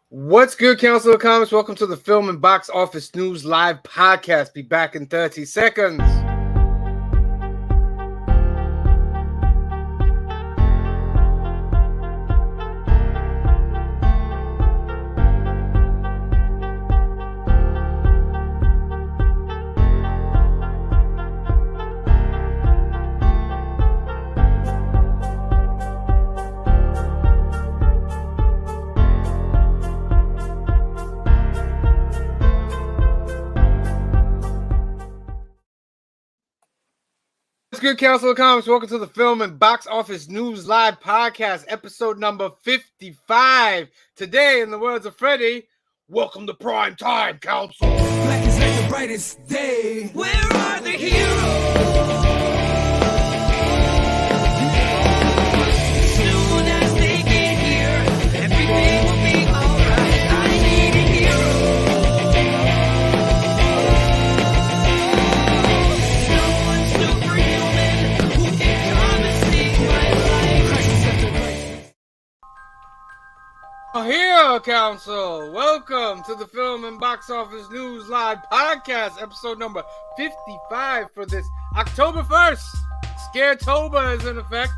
What's good, Council of Comics? Welcome to the Film and Box Office News Live podcast. Be back in 30 seconds. What's good, Council of Comics? Welcome to the Film and Box Office News Live podcast, episode number 55. Today, in the words of Freddie, welcome to prime time, Council. Black is like the brightest day. Where are the heroes? Soon as they get here, everything will be alright. I need a hero. Someone superhuman who can come and save my life. Here, Council. Welcome to the Film and Box Office News Live podcast, episode number 55 for this October 1st. Scaretober is in effect.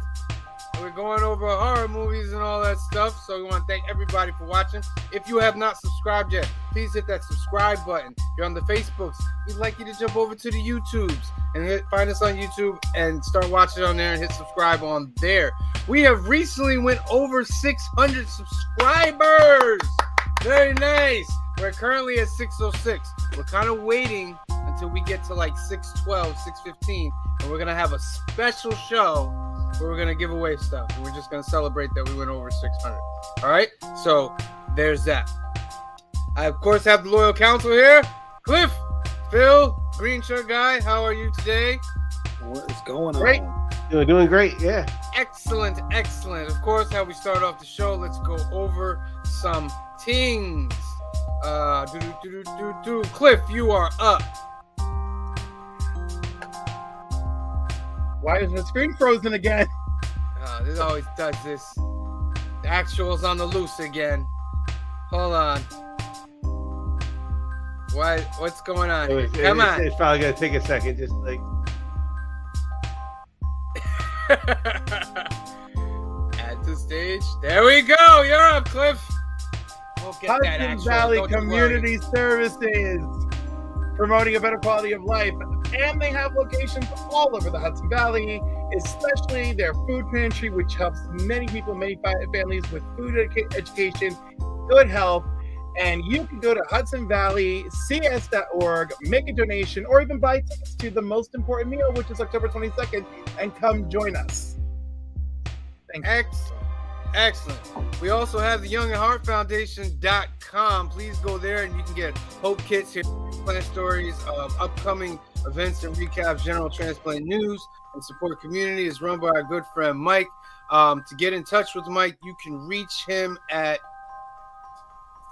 We're going over horror movies and all that stuff, so we want to thank everybody for watching. If you have not subscribed yet, please hit that subscribe button. If you're on the Facebooks, we'd like you to jump over to the YouTubes and find us on YouTube and start watching on there and hit subscribe on there. We have recently went over 600 subscribers. Very nice. We're currently at 606. We're kind of waiting until we get to like 612, 615, and we're going to have a special show where we're going to give away stuff. And we're just going to celebrate that we went over 600. All right? So there's that. I, of course, have the loyal council here. Cliff, Phil, green shirt guy, how are you today? What is going on? Great. Doing great, yeah. Excellent, excellent. Of course, how we start off the show, let's go over some things. Cliff, you are up. Why is the screen frozen again? This always does this. The actual's on the loose again. Hold on. What's going on? Come on. It's probably gonna take a second, just like. At the stage. There we go. You're up, Cliff. We'll get that Hudson actual. Valley Don't you Community Services, promoting a better quality of life. And they have locations all over the Hudson Valley, especially their food pantry, which helps many people, many families with food education, good health. And you can go to HudsonValleyCS.org, make a donation, or even buy tickets to the most important meal, which is October 22nd, and come join us. Thank you. Excellent. We also have the Young at Heart Foundation.com. Please go there and you can get hope kits here, plant stories of upcoming events and recaps, general transplant news, and support community. Is run by our good friend Mike. To get in touch with Mike, you can reach him at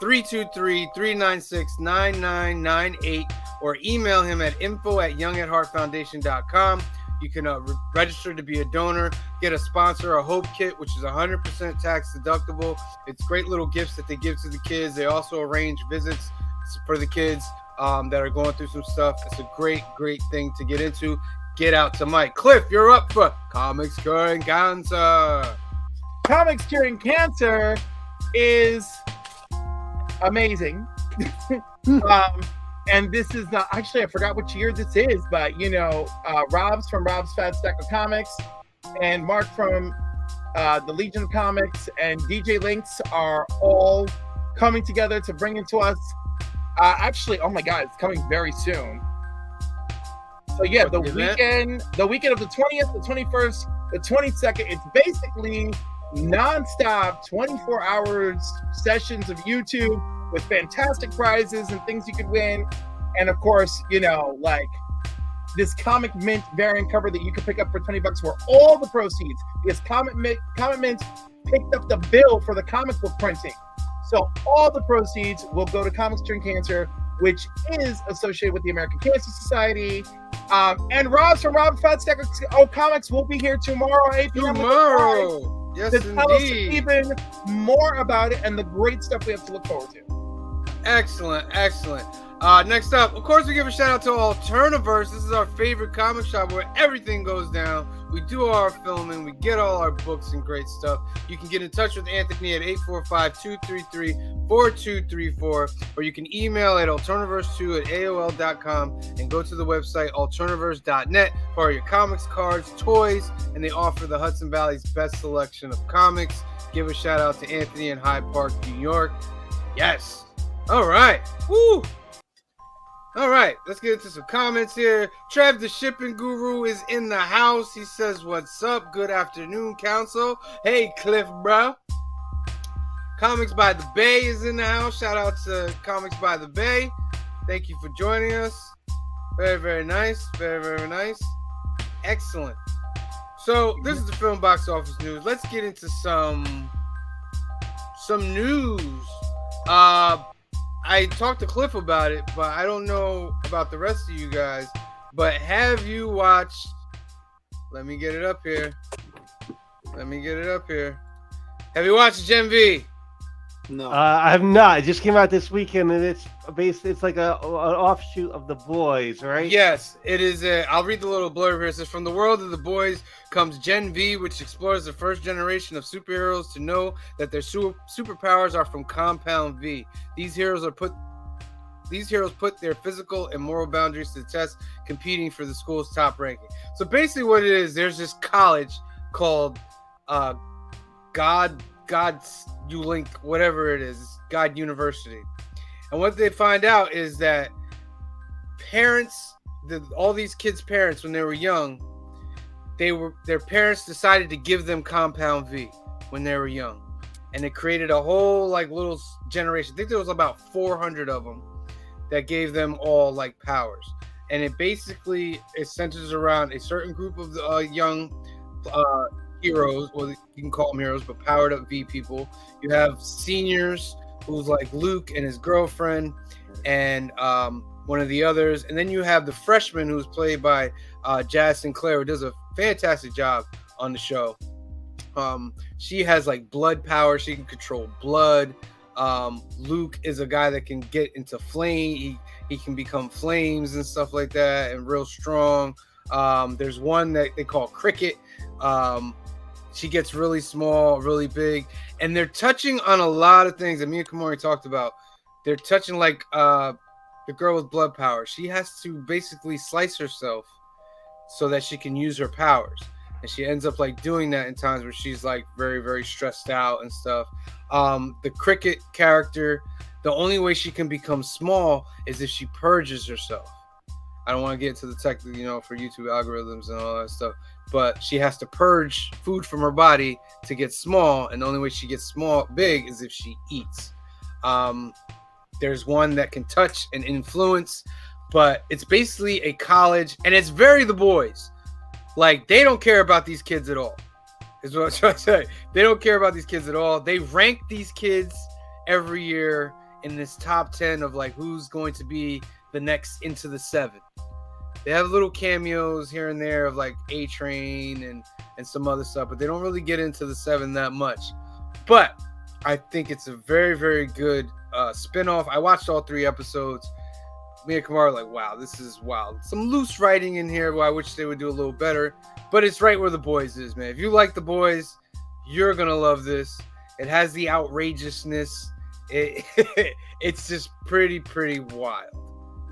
323-396-9998 or email him at info@youngatheartfoundation.com. You can register to be a donor, get a sponsor, a Hope Kit, which is 100% tax deductible. It's great little gifts that they give to the kids. They also arrange visits for the kids that are going through some stuff. It's a great, great thing to get into. Get out to Mike. Cliff, you're up for Comics Curing Cancer. Comics Curing Cancer is amazing. And this is not, actually, I forgot which year this is, but Rob's from Rob's Fat Stack of Comics and Mark from the Legion of Comics and DJ Links are all coming together to bring it to us. Actually, oh my God, it's coming very soon. So yeah, the weekend of the 20th, the 21st, the 22nd, it's basically non-stop 24 hours sessions of YouTube with fantastic prizes and things you could win. And of course, like this Comic Mint variant cover that you can pick up for $20 where all the proceeds, because Comic Mint picked up the bill for the comic book printing. So all the proceeds will go to Comics Curing Cancer, which is associated with the American Cancer Society. And Rob from Rob Fat Stack of Comics will be here tomorrow at 8 p.m. Tomorrow. Yes, to tell us indeed. even more about it and the great stuff we have to look forward to. Excellent. Next up, of course, we give a shout out to Alterniverse. This is our favorite comic shop where everything goes down. We do all our filming, we get all our books and great stuff. You can get in touch with Anthony at 845-233-4234, or you can email at alterniverse2@aol.com and go to the website alterniverse.net for your comics, cards, toys, and they offer the Hudson Valley's best selection of comics. Give a shout out to Anthony in Hyde Park, New York. Yes. All right. Woo. All right, let's get into some comments here. Trev, the shipping guru, is in the house. He says, what's up? Good afternoon, council. Hey, Cliff, bro. Comics by the Bay is in the house. Shout out to Comics by the Bay. Thank you for joining us. Very, very nice. Very, very nice. Excellent. So this is the film box office news. Let's get into some news. I talked to Cliff about it, but I don't know about the rest of you guys. But have you watched? Let me get it up here. Have you watched Gen V? No, I have not. It just came out this weekend, and it's like an offshoot of The Boys, right? Yes, it is. I'll read the little blurb here. It says, from the world of The Boys comes Gen V, which explores the first generation of superheroes to know that their superpowers are from Compound V. These heroes put their physical and moral boundaries to the test, competing for the school's top ranking. So basically what it is, there's this college called God U-Link, whatever it is, God University. And what they find out is that all these kids' parents, when they were young, their parents decided to give them Compound V when they were young. And it created a whole little generation. I think there was about 400 of them that gave them all powers. And it centers around a certain group of young heroes, well, you can call them heroes, but powered up V people. You have seniors who's like Luke and his girlfriend and one of the others, and then you have the freshman who's played by Jazz Sinclair, who does a fantastic job on the show. She has blood power. She can control blood. Luke is a guy that can get into flame. He can become flames and stuff like that, and real strong. There's one that they call Cricket. She gets really small, really big, and they're touching on a lot of things that me and Kamori talked about. They're touching the girl with blood power. She has to basically slice herself so that she can use her powers, and she ends up doing that in times where she's very, very stressed out and stuff. The Cricket character, the only way she can become small is if she purges herself. I don't want to get into the tech, for YouTube algorithms and all that stuff, but she has to purge food from her body to get small, and the only way she gets big is if she eats. There's one that can touch and influence, but it's basically a college, and it's very The Boys. They don't care about these kids at all, is what I'm trying to say. They don't care about these kids at all. They rank these kids every year in this top 10 of who's going to be the next into the 7. They have little cameos here and there of A-Train and some other stuff, but they don't really get into the 7 that much. But I think it's a very, very good spinoff. I watched all 3 episodes. Me and Kamar were wow, this is wild. Some loose writing in here where I wish they would do a little better, but it's right where The Boys is, man. If you like The Boys, you're going to love this. It has the outrageousness. It's just pretty wild.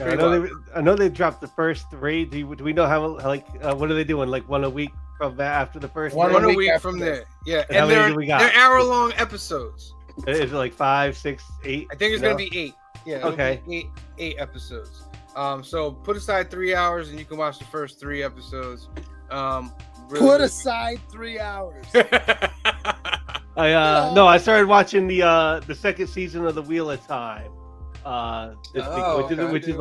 I know they dropped the first 3. Do we know how what are they doing? One a week from after the first? One a week from there. Yeah, and they're hour-long episodes. Is it 5, 6, 8? I think it's gonna be 8. Yeah. Okay. 8 episodes. So put aside 3 hours and you can watch the first 3 episodes. Put aside 3 hours. I started watching the second season of The Wheel of Time. This week, which is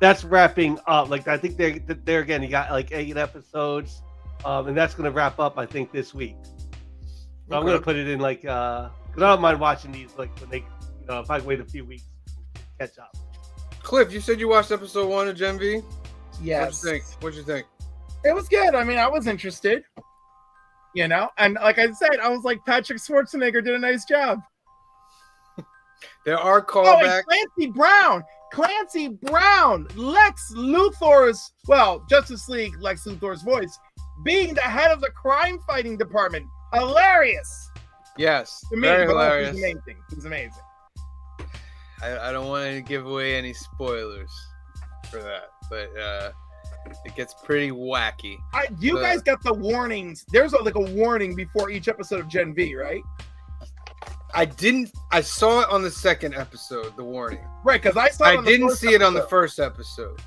that's wrapping up. I think they're again, you got 8 episodes, and that's gonna wrap up I think this week. So I'm gonna put it in because I don't mind watching these when they if I wait a few weeks to catch up. Cliff, you said you watched episode 1 of Gen V? Yes. What'd you think? It was good. I mean, I was interested. You know, and like I said, I was like, Patrick Schwarzenegger did a nice job. There are Oh, and callbacks. Clancy Brown, Lex Luthor's, well, Justice League, Lex Luthor's voice, being the head of the crime fighting department. Hilarious. Yes, To me, very but hilarious. He's amazing. He's amazing. I don't want to give away any spoilers for that, but it gets pretty wacky. You guys got the warnings. There's like a warning before each episode of Gen V, right? I saw it on the second episode, the warning. Right, because I saw it on the didn't first see it on the episode. first episode.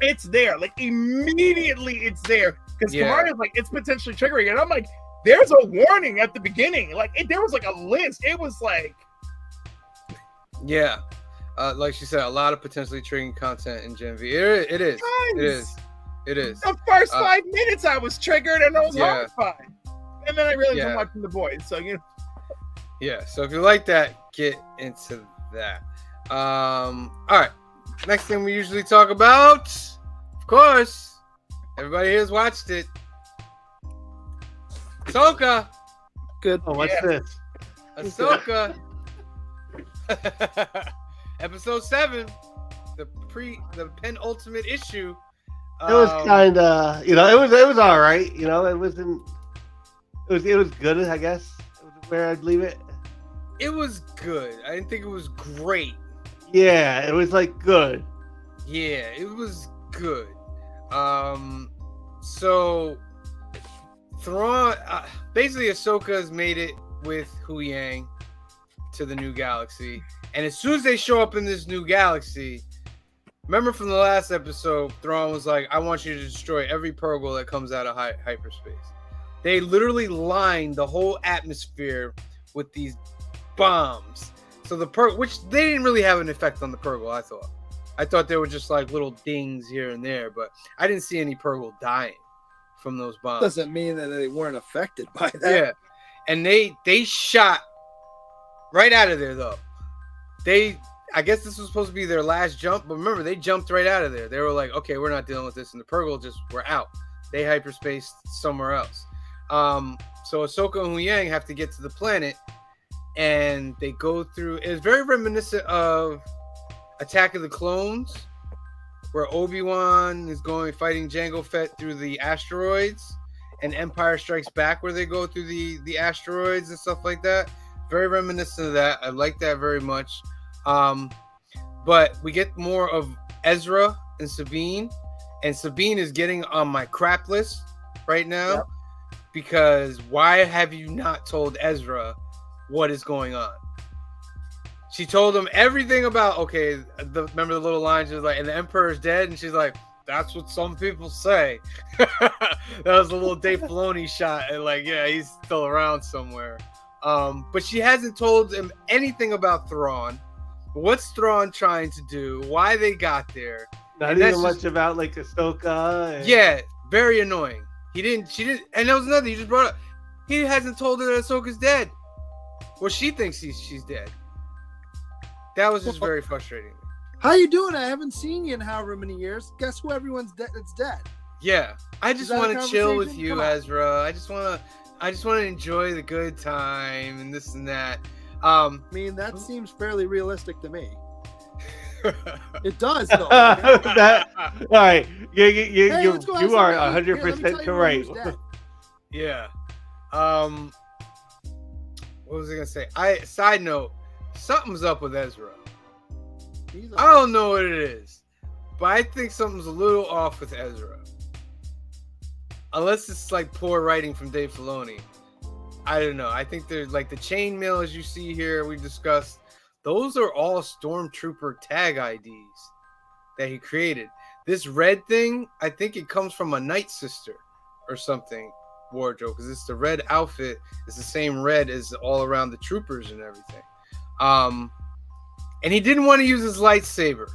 It's there. Like, immediately it's there. Because Kamari's like, it's potentially triggering. And I'm like, there's a warning at the beginning. Like, there was like a list. It was like... Yeah. Like she said, a lot of potentially triggering content in Gen V. It is. The first 5 minutes I was triggered and I was Yeah. horrified. And then I realized I'm Yeah. watching The Boys. So, you know. Yeah, so if you like that, get into that. All right. Next thing we usually talk about, of course, everybody here has watched it. Ahsoka. Good. Oh, what's this? Ahsoka. Episode 7, the penultimate issue. It was kind of, it was all right. It wasn't. It was good, I guess. It was where I'd leave it. It was good. I didn't think it was great. Yeah, it was like good. Yeah, it was good. So Thrawn, basically Ahsoka has made it with Hu Yang to the new galaxy, and as soon as they show up in this new galaxy, remember from the last episode, Thrawn was like, "I want you to destroy every Purgle that comes out of hyperspace." They literally lined the whole atmosphere with these bombs. So the which they didn't really have an effect on the Purgle, I thought they were just like little dings here and there, but I didn't see any Purgle dying from those bombs. Doesn't mean that they weren't affected by that. Yeah. And they shot right out of there though. I guess this was supposed to be their last jump, but remember, they jumped right out of there. They were like, okay, we're not dealing with this, and the Purgle just were out. They hyperspaced somewhere else. So Ahsoka and Hu Yang have to get to the planet, and they go through. It's very reminiscent of Attack of the Clones, where Obi-Wan is fighting Jango Fett through the asteroids, and Empire Strikes Back, where they go through the asteroids and stuff like that. Very reminiscent of that. I like that very much. But we get more of Ezra and Sabine is getting on my crap list right now. Yep. Because why have you not told Ezra what is going on? She told him everything about, remember the little line, she was like, and the Emperor's dead, and she's like, that's what some people say. That was a little Dave Filoni shot, and like, yeah, he's still around somewhere. But she hasn't told him anything about Thrawn. What's Thrawn trying to do? Why they got there? Not even much about like Ahsoka. Yeah, very annoying. She didn't, and that was another. You just brought up. He hasn't told her that Ahsoka's dead. Well, she thinks she's dead. That was just very frustrating. How you doing? I haven't seen you in however many years. Guess who? Everyone's dead. That's dead. Yeah, I just Is that a want to chill with conversation? you, Come on. Ezra. I just want to enjoy the good time and this and that. I mean, that seems fairly realistic to me. It does, though. All right, you let's go you are outside. Here, let me 100% tell you correct. who's dead. Yeah. What was I gonna say? Side note, something's up with Ezra. He's I don't know what it is, but I think something's a little off with Ezra. Unless it's like poor writing from Dave Filoni. I don't know. I think there's like the chainmail, as you see here, we discussed. Those are all Stormtrooper tag IDs that he created. This red thing, I think it comes from a Night Sister or something wardrobe, because it's the red outfit. It's the same red as all around the troopers and everything. And he didn't want to use his lightsaber.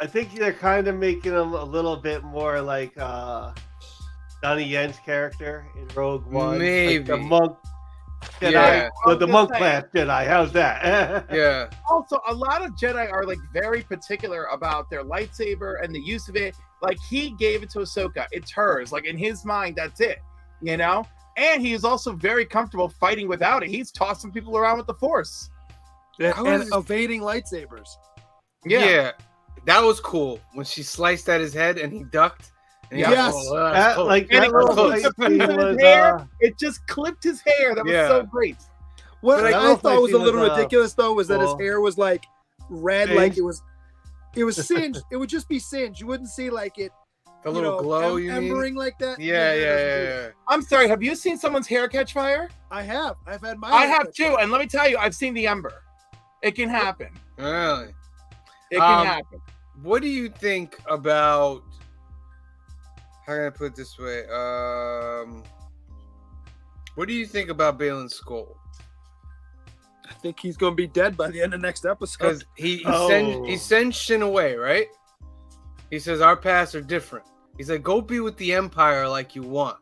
I think they're kind of making him a little bit more like Donnie Yen's character in Rogue One. Maybe. Like the monk Jedi. Yeah. The monk class Jedi. How's that? Yeah. Also, a lot of Jedi are like very particular about their lightsaber and the use of it. Like, he gave it to Ahsoka. It's hers. Like, in his mind, that's it. You know? And he is also very comfortable fighting without it. He's tossing people around with the Force. And evading lightsabers. Yeah, that was cool when she sliced at his head and he ducked. And he Yes. was like, that's cool. Like And that it little clipped fight the scene piece of his was, hair. It just clipped his hair. That was Yeah. so great. What But I thought was a little was, ridiculous though was that his well, hair was like red, singed. like it was singed. It would just be singed. You wouldn't see like it. The little glow, you mean? embering like that. Yeah. I'm sorry. Have you seen someone's hair catch fire? I have. I've had my. I hair have cut too. short. And let me tell you, I've seen the ember. It can happen. Really? It can happen. What do you think about? How can I put it this way? What do you think about Balin's skull? I think he's gonna be dead by the end of next episode. Because he Oh. sends Shin away, right? He says our paths are different. He's like, go be with the Empire like you want.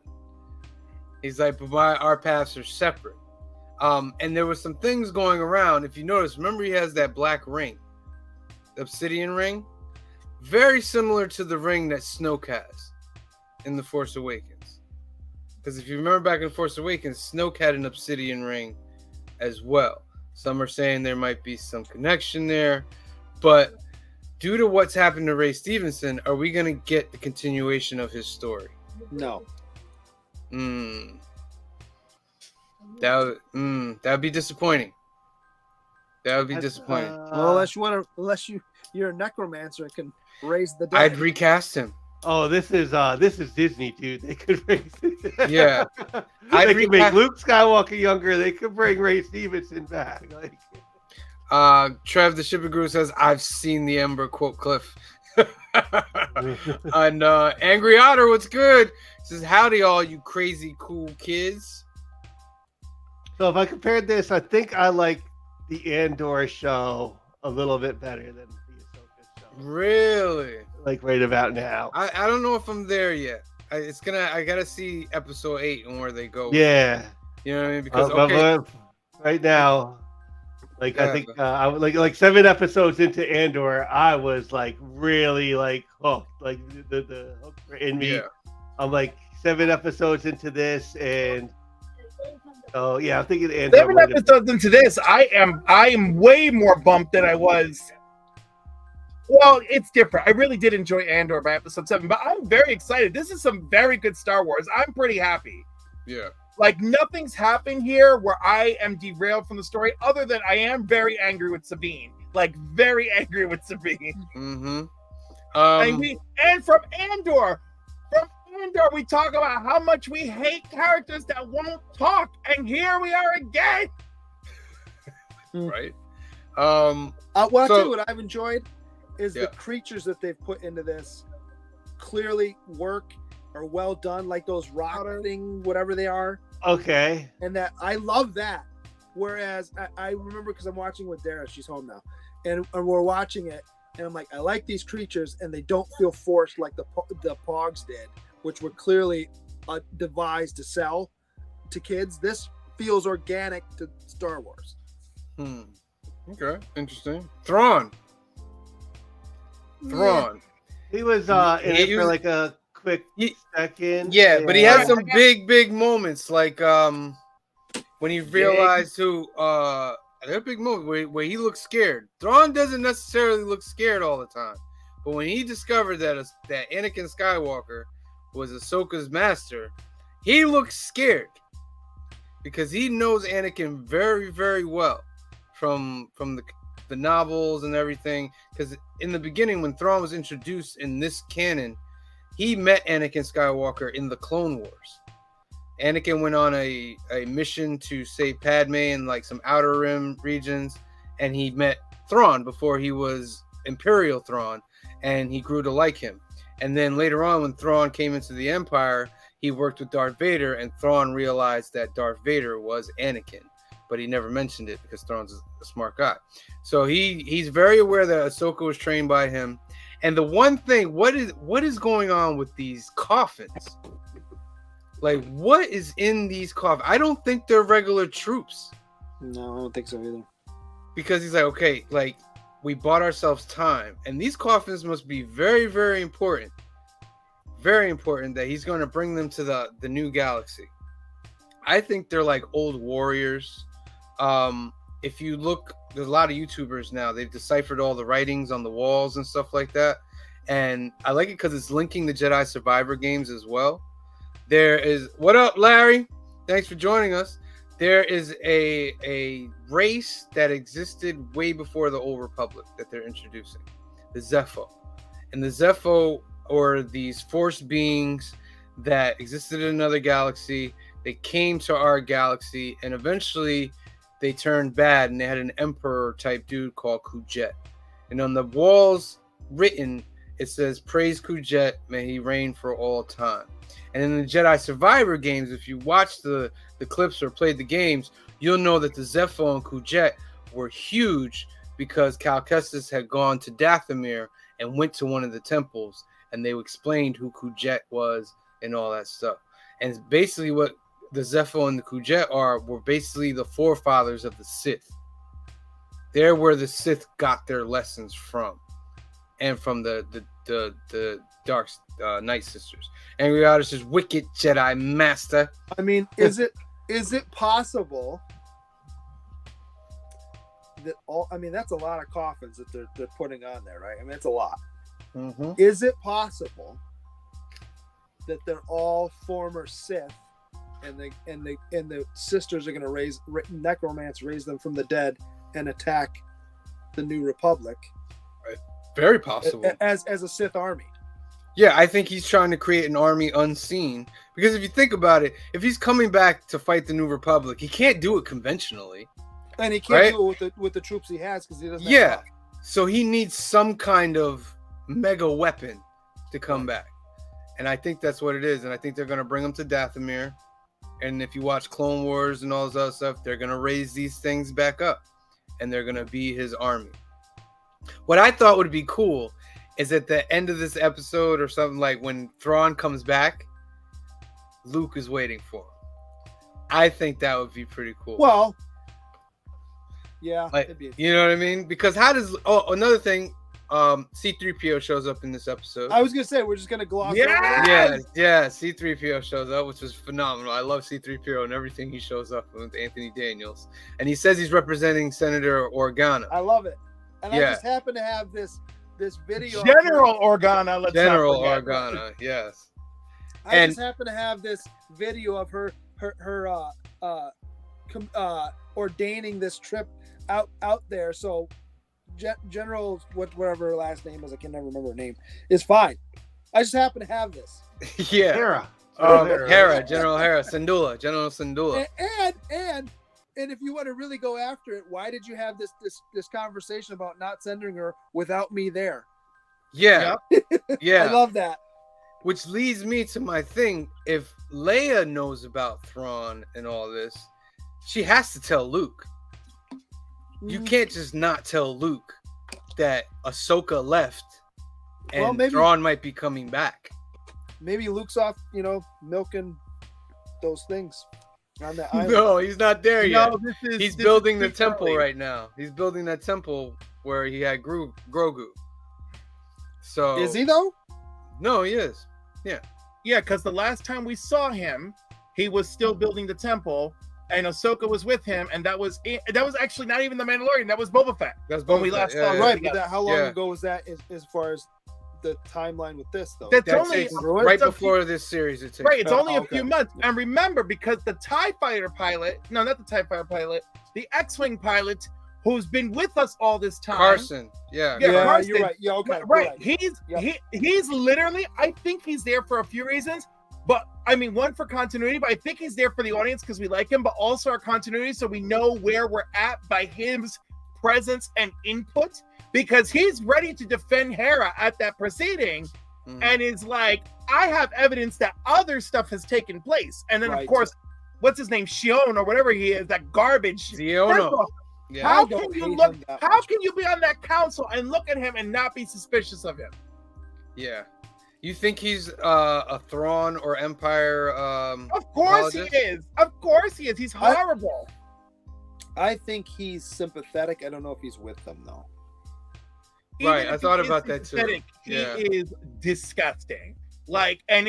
He's like, but our paths are separate. And there was some things going around. If you notice, remember he has that black ring, the obsidian ring, very similar to the ring that Snoke has in The Force Awakens. Because if you remember back in Force Awakens, Snoke had an obsidian ring as well. Some are saying there might be some connection there, but due to what's happened to Ray Stevenson, are we going to get the continuation of his story? No. That would be disappointing. That would be disappointing. Well, unless you're a necromancer and can raise the dead. I'd recast him. Oh, this is Disney, dude. They could raise it. Yeah. They could make Luke Skywalker younger. They could bring Ray Stevenson back. Like, Trev the Shipping Guru says, I've seen the Ember, quote Cliff. And Angry Otter, what's good? Says, howdy all you crazy cool kids. so if I compared this, I think I like the Andor show a little bit better than the Ahsoka show. Really? Like right about now. I don't know if I'm there yet. I gotta see episode 8 and where they go. Yeah. You know what I mean? Because But right now, like I Yeah. think I was like 7 episodes into Andor, I was like really like hooked. Like the hook in me. Yeah. I'm like 7 episodes into this, and oh yeah, I'm thinking Andor. 7 episodes into this, I am way more bumped than I was. Well, it's different. I really did enjoy Andor by episode 7, but I'm very excited. This is some very good Star Wars. I'm pretty happy. Yeah. Like, nothing's happened here where I am derailed from the story, other than I am very angry with Sabine. Like, very angry with Sabine. Mm-hmm. And from Andor, we talk about how much we hate characters that won't talk, and here we are again. Right. What I've enjoyed is Yeah. the creatures that they've put into this clearly work, are well done, like those rock thing, whatever they are. Okay. And that I love that. Whereas I remember, because I'm watching with Dara, she's home now, and we're watching it, and I'm like, I like these creatures, and they don't feel forced like the Pogs did, which were clearly devised to sell to kids. This feels organic to Star Wars. Okay, interesting. Thrawn. He was in it for like a quick second. Yeah, but he had some big moments, like when he realized there are big moments where he looks scared. Thrawn doesn't necessarily look scared all the time, but when he discovered that Anakin Skywalker was Ahsoka's master, he looks scared because he knows Anakin very, very well from the novels and everything. Because in the beginning, when Thrawn was introduced in this canon, he met Anakin Skywalker in the Clone Wars. Anakin went on a mission to save Padme in like some Outer Rim regions, and he met Thrawn before he was Imperial Thrawn, and he grew to like him. And then later on, when Thrawn came into the Empire, he worked with Darth Vader, and Thrawn realized that Darth Vader was Anakin, but he never mentioned it because Thrawn's a smart guy. So he's very aware that Ahsoka was trained by him. And the one thing, what is going on with these coffins? Like, what is in these coffins? I don't think they're regular troops. No, I don't think so either. Because he's like, okay, like, we bought ourselves time. And these coffins must be very, very important. Very important that he's going to bring them to the new galaxy. I think they're like old warriors. If you look, there's a lot of YouTubers now. They've deciphered all the writings on the walls and stuff like that. And I like it because it's linking the Jedi Survivor games as well. There is, what up, Larry? Thanks for joining us. There is a race that existed way before the Old Republic that they're introducing, the Zepho. And the Zepho are these force beings that existed in another galaxy. They came to our galaxy, and eventually they turned bad, and they had an emperor type dude called Kujet. And on the walls written, it says, "Praise Kujet, may he reign for all time." And in the Jedi Survivor games, if you watch the clips or played the games, you'll know that the Zepho and Kujet were huge because Cal Kestis had gone to Dathomir and went to one of the temples, and they explained who Kujet was and all that stuff. And basically what the Zepho and the Kujet were basically the forefathers of the Sith. They're where the Sith got their lessons from, and from the Dark Night Sisters. Angry Otter says, "Wicked Jedi Master." I mean, is it possible that all? I mean, that's a lot of coffins that they're putting on there, right? I mean, it's a lot. Mm-hmm. Is it possible that they're all former Sith, and the sisters are going to raise them from the dead and attack the New Republic? Very possible. As a Sith army. Yeah, I think he's trying to create an army unseen. Because if you think about it, if he's coming back to fight the New Republic, he can't do it conventionally. And he can't right? do it with the troops he has because he doesn't. Yeah, so he needs some kind of mega weapon to come back, and I think that's what it is. And I think they're going to bring him to Dathomir. And if you watch Clone Wars and all this other stuff, they're going to raise these things back up, and they're going to be his army. What I thought would be cool is at the end of this episode or something, like when Thrawn comes back, Luke is waiting for him. I think that would be pretty cool. Well, yeah, like, you know what I mean? Because how does another thing, C-3PO shows up in this episode. I was gonna say we're just gonna gloss over that. Yeah, C-3PO shows up, which was phenomenal. I love C-3PO and everything he shows up with, Anthony Daniels, and he says he's representing Senator Organa. I love it, and I just happen to have this video. General Organa. General Organa, yes. I just happen to have this video of her ordaining this trip out there. So General, whatever her last name is, I can never remember her name, is fine. I just happen to have this. Yeah. Hera. General Hera, Syndulla, General Syndulla. And if you want to really go after it, why did you have this conversation about not sending her without me there? Yeah. Yeah. I love that. Which leads me to my thing. If Leia knows about Thrawn and all this, she has to tell Luke. You can't just not tell Luke that Ahsoka left and Thrawn might be coming back. Maybe Luke's off, milking those things on that island. No, he's not there yet. He's building the temple early. right now. He's building that temple where he had Grogu. So is he though? No, he is. Yeah. Yeah, because the last time we saw him, he was still building the temple, and Ahsoka was with him, and that was actually not even the Mandalorian. That was Boba Fett. That's when Boba we Fett, last yeah, saw yeah. Right, him. but how long ago was that as far as the timeline with this though? That's That's only right before this series. It takes right. It's only a okay. few months, and remember, because the TIE fighter pilot, no, not the TIE fighter pilot, the X-wing pilot, who's been with us all this time, Carson. Yeah. Yeah, Carson. you're right. Yeah, okay. Right. You're right. He's literally, I think he's there for a few reasons, but I mean, one for continuity, but I think he's there for the audience because we like him, but also our continuity, so we know where we're at by his presence and input, because he's ready to defend Hera at that proceeding, and is like, I have evidence that other stuff has taken place. And then of course, what's his name, Shion or whatever he is, that garbage. Ziono. Yeah. How can you be on that council and look at him and not be suspicious of him? Yeah. You think he's a Thrawn or Empire? Of course he is. Of course he is. He's horrible. I think he's sympathetic. I don't know if he's with them though. Right, I thought about that too. He is disgusting. Like, and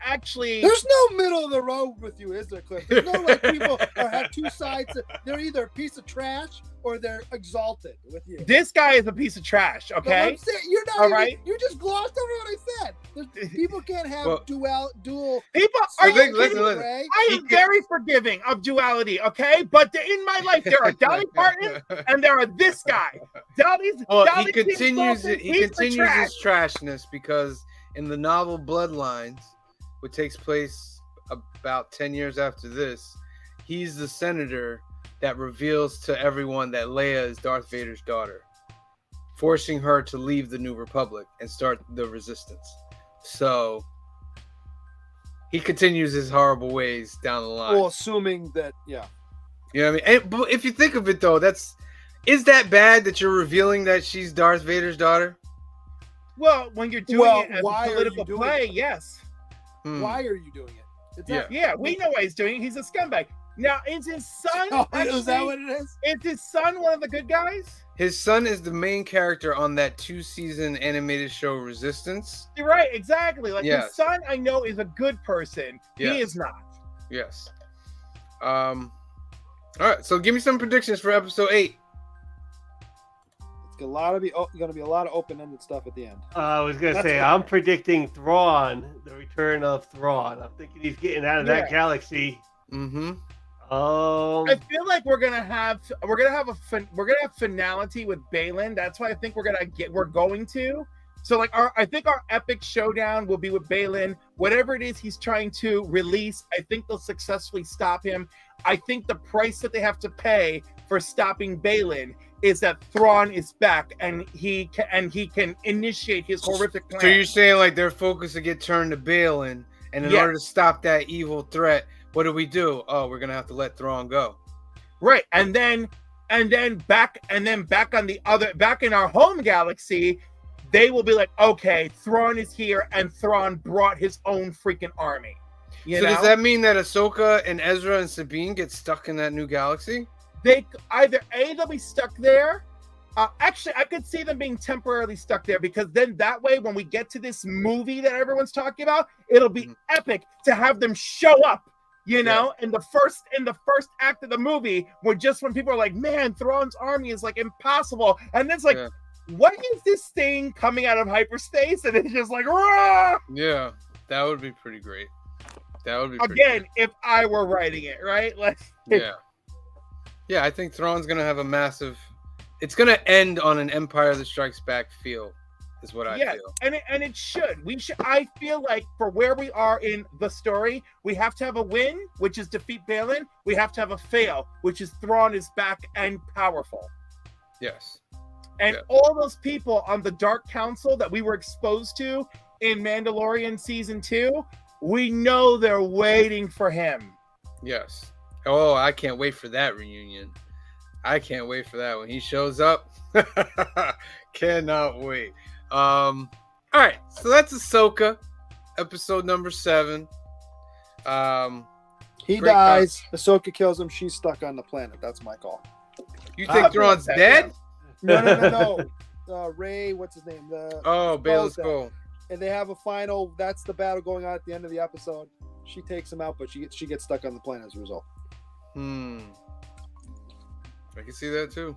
actually, There's no middle of the road with you, is there, Cliff? There's no like people have two sides. They're either a piece of trash or they're exalted with you. this guy is a piece of trash. But Okay. I'm saying, you're not. All even, right. You just glossed over what I said. People can't have Well, People dual. are I you think- kidding listen. me? I am very forgiving of duality, okay? But in my life, there are Dolly Parton and there are this guy. Dolly's. Well, Dolly he continues seems he he's the continues trash. his trashness because in the novel Bloodlines, which takes place about 10 years after this, he's the senator that reveals to everyone that Leia is Darth Vader's daughter, forcing her to leave the New Republic and start the Resistance. So he continues his horrible ways down the line. Well, assuming that, yeah. You know what I mean? But if you think of it, though, is that bad that you're revealing that she's Darth Vader's daughter? Well, when you're doing Well, it as why a are political you doing play, it? yes. Why are you doing it? It's not- Yeah, we know why he's doing it. He's a scumbag. Now, is his son Oh, actually, is that what it is? is his son one of the good guys? His son is the main character on that 2-season animated show Resistance. You're right, exactly. Like Yes. his son, I know, is a good person. Yes. He is not. Yes. All right, so give me some predictions for episode 8. It's going to be a lot of open-ended stuff at the end. I was gonna That's say what- I'm predicting Thrawn, the return of Thrawn. I'm thinking he's getting out of that galaxy. Mm-hmm. I feel like we're gonna have finality with Balin. That's why I think we're going to. So like I think our epic showdown will be with Balin. Whatever it is he's trying to release, I think they'll successfully stop him. I think the price that they have to pay for stopping Balin is that Thrawn is back and he can initiate his horrific plan. So you're saying like their focus will get turned to Balin, and in Yes. order to stop that evil threat, what do? Oh, we're gonna have to let Thrawn go. Right, and then back on back in our home galaxy, they will be like, okay, Thrawn is here, and Thrawn brought his own freaking army. You So know? does that mean that Ahsoka and Ezra and Sabine get stuck in that new galaxy? They either they'll be stuck there. Actually, I could see them being temporarily stuck there because then that way, when we get to this movie that everyone's talking about, it'll be epic to have them show up. You know, in the first act of the movie, when people are like, "Man, Thrawn's army is like impossible," and it's like, "What is this thing coming out of hyperspace?" And it's just like, "Rah!" Yeah, that would be pretty great. That would be pretty Again, if I were writing it, right? Like, yeah. I think Thrawn's gonna have a massive. It's gonna end on an Empire that Strikes Back feel, is what I feel. and it should. We should. I feel like for where we are in the story, we have to have a win, which is defeat Balin. We have to have a fail, which is Thrawn is back and powerful. Yes. And all those people on the Dark Council that we were exposed to in Mandalorian season 2, we know they're waiting for him. Yes. Oh, I can't wait for that reunion. I can't wait for that when he shows up. Cannot wait. All right, so that's Ahsoka, episode number 7. He Great dies. Ahsoka kills him. She's stuck on the planet. That's my call. You think Thrawn's dead? No. Ray, what's his name? Bayless dead. Cole. And they have a final. That's the battle going on at the end of the episode. She takes him out, but she gets stuck on the planet as a result. I can see that too.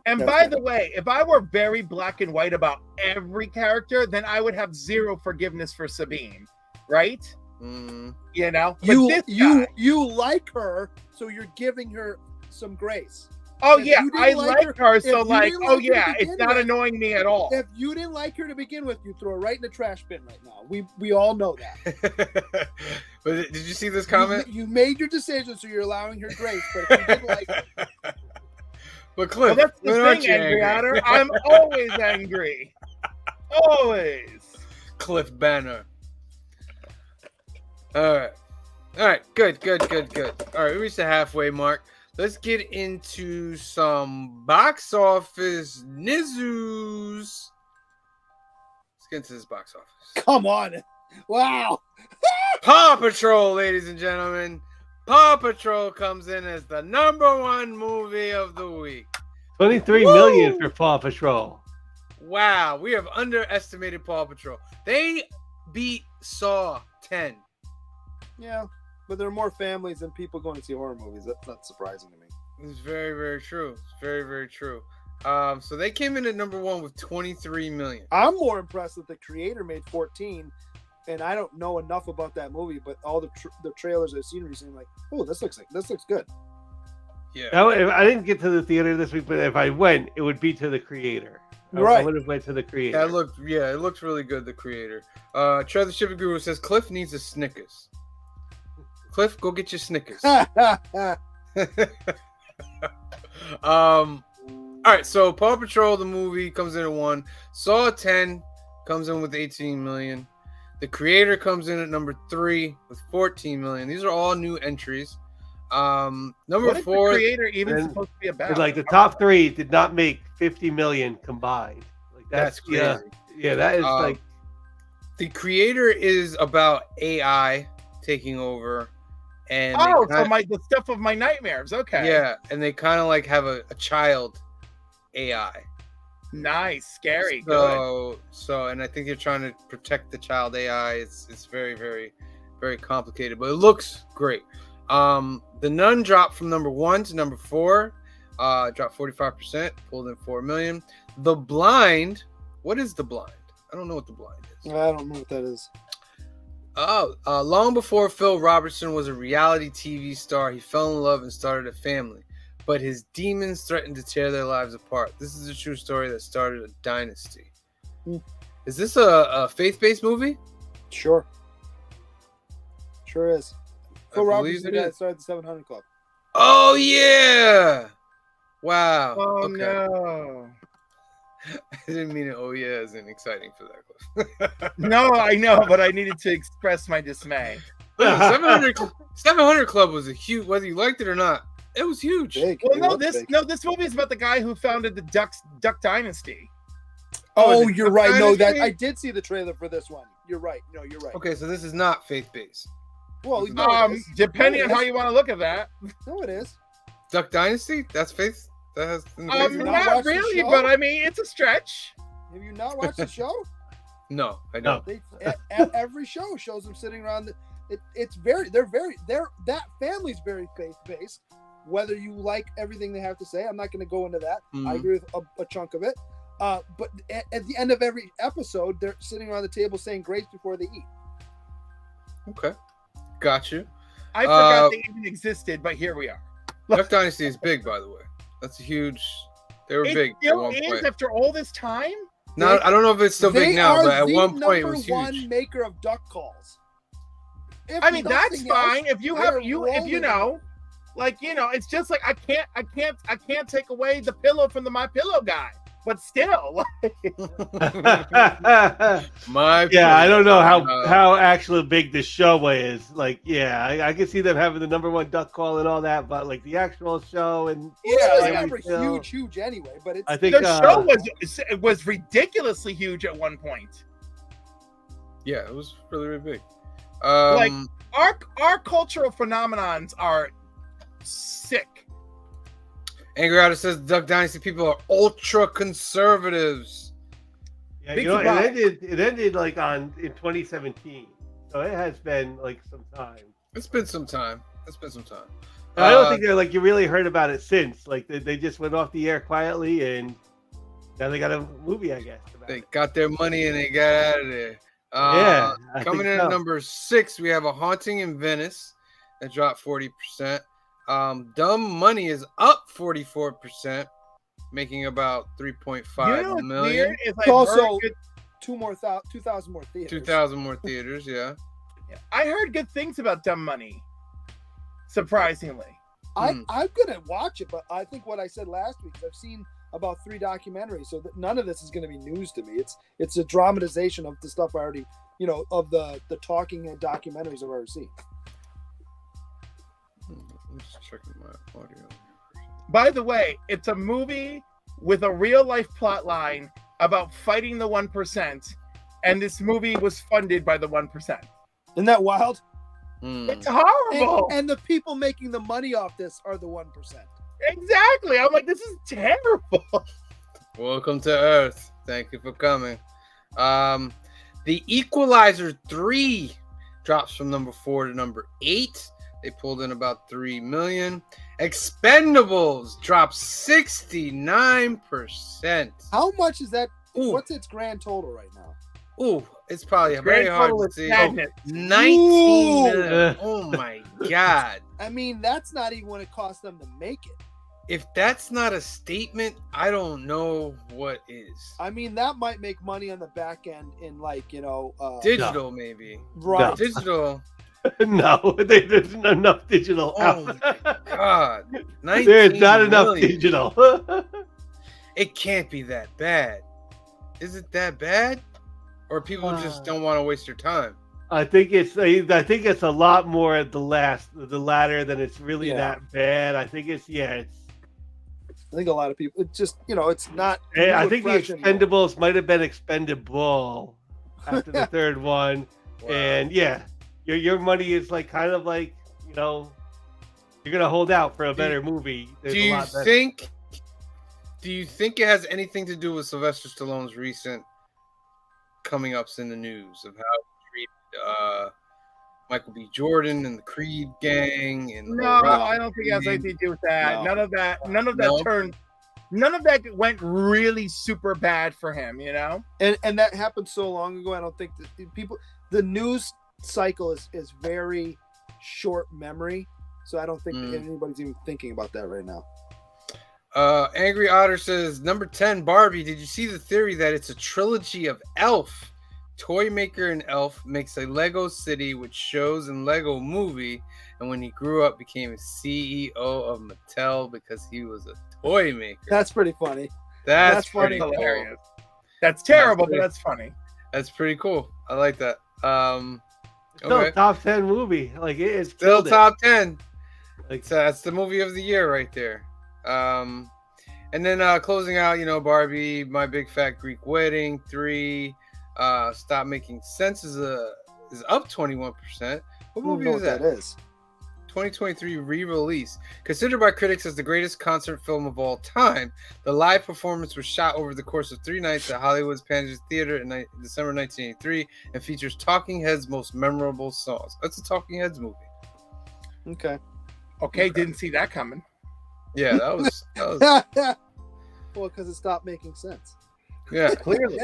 And by the way, if I were very black and white about every character, then I would have zero forgiveness for Sabine, right? You know, but you like her, so you're giving her some grace. Oh If yeah, you didn't I like like her, so if you like, didn't oh like her to yeah, it's begin not with- annoying me at all. If you didn't like her to begin with, you throw her right in the trash bin right now. We all know that. But did you see this comment? You made your decision, so you're allowing her grace. But if you didn't like her, But Cliff, Well, that's the when aren't thing, you angry angry? Otter. I'm always angry. Always. Cliff Banner. All right, good. All right, we reached the halfway mark. Let's get into some box office news. Let's get into this box office. come on, wow. Paw Patrol, ladies and gentlemen. Paw Patrol comes in as the #1 movie of the week. 23 million for Paw Patrol. Wow, we have underestimated Paw Patrol. They beat Saw 10. Yeah, but there are more families than people going to see horror movies. That's not surprising to me. It's very, very true. It's very, very true. So they came in at number 1 with 23 million. I'm more impressed that the creator made 14, and I don't know enough about that movie, but all the trailers I've seen recently, I'm like, oh, this looks good. Yeah. Now, if I didn't get to the theater this week, but if I went, it would be to the creator. I Right. would have went to the creator. Yeah, it looked really good, the creator. Trevor Shipping Guru says Cliff needs a Snickers. Cliff, go get your Snickers. All right, so Paw Patrol the movie comes in at 1. Saw 10 comes in with 18 million. The creator comes in at number 3 with 14 million. These are all new entries. Number What is 4. the creator even and- supposed to be about? Like the top 3 did not make 50 million combined. Like That's crazy. Yeah, that is like The creator is about AI taking over, and they so kinda- the stuff of my nightmares. Okay. yeah, and they kind of like have a child AI. Nice. Scary. Good. So, and I think they're trying to protect the child AI. It's very, very, very complicated, but it looks great. The Nun dropped from number 1 to number 4, dropped 45%, pulled in 4 million. The Blind, what is The Blind? I don't know what The Blind is. I don't know what that is. Long before Phil Robertson was a reality TV star, he fell in love and started a family. But his demons threatened to tear their lives apart. This is a true story that started a dynasty. Is this a faith-based movie? Sure is. Phil believe Robertson it the guy is. that started the 700 Club. Oh yeah! Wow. Oh okay. no. I didn't mean it. Oh yeah, isn't exciting for that clip. No, I know, but I needed to express my dismay. Listen, 700 Club was a huge. Whether you liked it or not, it was huge. Big. Well, It no, looks this big. movie is about the guy who founded the Duck Dynasty. Oh, the you're right. No, that Dynasty? I did see the trailer for this one. You're right. No, you're right. Okay, so this is not faith-based. Well, no, it is. Depending No, on it how is. you want to look at that. No, it is. Duck Dynasty? That's faith. That has. Have you not Not watched the really, show? but I mean, it's a stretch. Have you not watched the show? No, I don't. Every show shows them sitting around. That family's very faith based. Whether you like everything they have to say, I'm not going to go into that. I agree with a chunk of it. But at the end of every episode, they're sitting around the table saying grace before they eat. Okay, got you. I forgot they even existed, but here we are. Duck Dynasty is big, by the way. That's a huge. They were It big at still one is point. after all this time. Now I don't know if it's still big now, but at one point it was one huge. maker of duck calls. If I mean, that's nothing else, fine if you have they're if you rolling. know, like it's just like I can't take away the pillow from the My Pillow guy, but still, My yeah, I don't know Uh, how actually big the show is. Like, yeah, I can see them having the number 1 duck call and all that, but like the actual show and Yeah, it was like, never you know, huge anyway. But it's I think the show was ridiculously huge at one point. Yeah, it was really, really big. Like our cultural phenomenons are sick. Angry Artist says Duck Dynasty people are ultra conservatives. yeah, Big you know, surprise. it ended like in 2017, so it has been like some time. It's been some time. I don't think they're like you really heard about it since. Like they just went off the air quietly, and now they got a movie, I guess. About they it. got their money and they got out of there. Yeah, I Coming think in so. at number 6, we have A Haunting in Venice that dropped 40%. Dumb Money is up 44%, making about 3.5 million. Weird is It's also 2,000 more theaters. 2,000 more theaters, yeah. I heard good things about Dumb Money. Surprisingly, I'm gonna watch it, but I think what I said last week is I've seen about 3 documentaries, so that none of this is going to be news to me. It's a dramatization of the stuff I already, of the talking and documentaries I've already seen. I'm just checking my audio. by the way, it's a movie with a real life plot line about fighting the 1%, and this movie was funded by the 1%. Isn't that wild? It's horrible. And the people making the money off this are the 1%. Exactly. I'm like, this is terrible. Welcome to Earth. Thank you for coming. The Equalizer 3 drops from number 4 to number 8. They pulled in about 3 million. Expendables dropped 69%. How much is that? Ooh. What's its grand total right now? Ooh, it's probably very hard to see. Madness. 19 million. Oh my God. I mean, that's not even what it cost them to make it. If that's not a statement, I don't know what is. I mean, that might make money on the back end in Digital, maybe. right. No. Digital. No, there's not enough digital. Oh my God. There's not enough million. digital. It can't be that bad. Is it that bad? Or people just don't want to waste their time? I think it's a lot more the latter than it's really that bad. I think it's. I think a lot of people. It's just it's not. I think the fresh anymore. Expendables might have been expendable after the third one, Wow. and your money is like kind of like you're gonna hold out for a better movie. There's Do a you lot better. think it has anything to do with Sylvester Stallone's recent coming ups in the news of how he treated Michael B. Jordan and the Creed gang? And No, I don't think it has anything to do with that. No. None of that went really super bad for him, And that happened so long ago. I don't think that the news cycle is very short memory. So I don't think anybody's even thinking about that right now. Angry Otter says, number 10, Barbie. Did you see the theory that it's a trilogy of Elf? Toy maker and Elf makes a Lego city which shows in Lego movie, and when he grew up became a CEO of Mattel because he was a toy maker. That's pretty funny. That's funny. pretty Hilarious. cool. That's terrible, but that's funny. That's pretty cool. I like that. Still Okay. a top 10 movie. Like it's Still top 10. Like That's the movie of the year right there. And then closing out, Barbie, My Big Fat Greek Wedding 3. Stop Making Sense is up 21%. What Who movie knows is what that? that is? 2023 re-release. Considered by critics as the greatest concert film of all time, the live performance was shot over the course of 3 nights at Hollywood's Panagos Theater in December 1983 and features Talking Heads' most memorable songs. That's a Talking Heads movie. Okay. Didn't see that coming. Yeah, that was Well, because it stopped making sense. yeah. Clearly.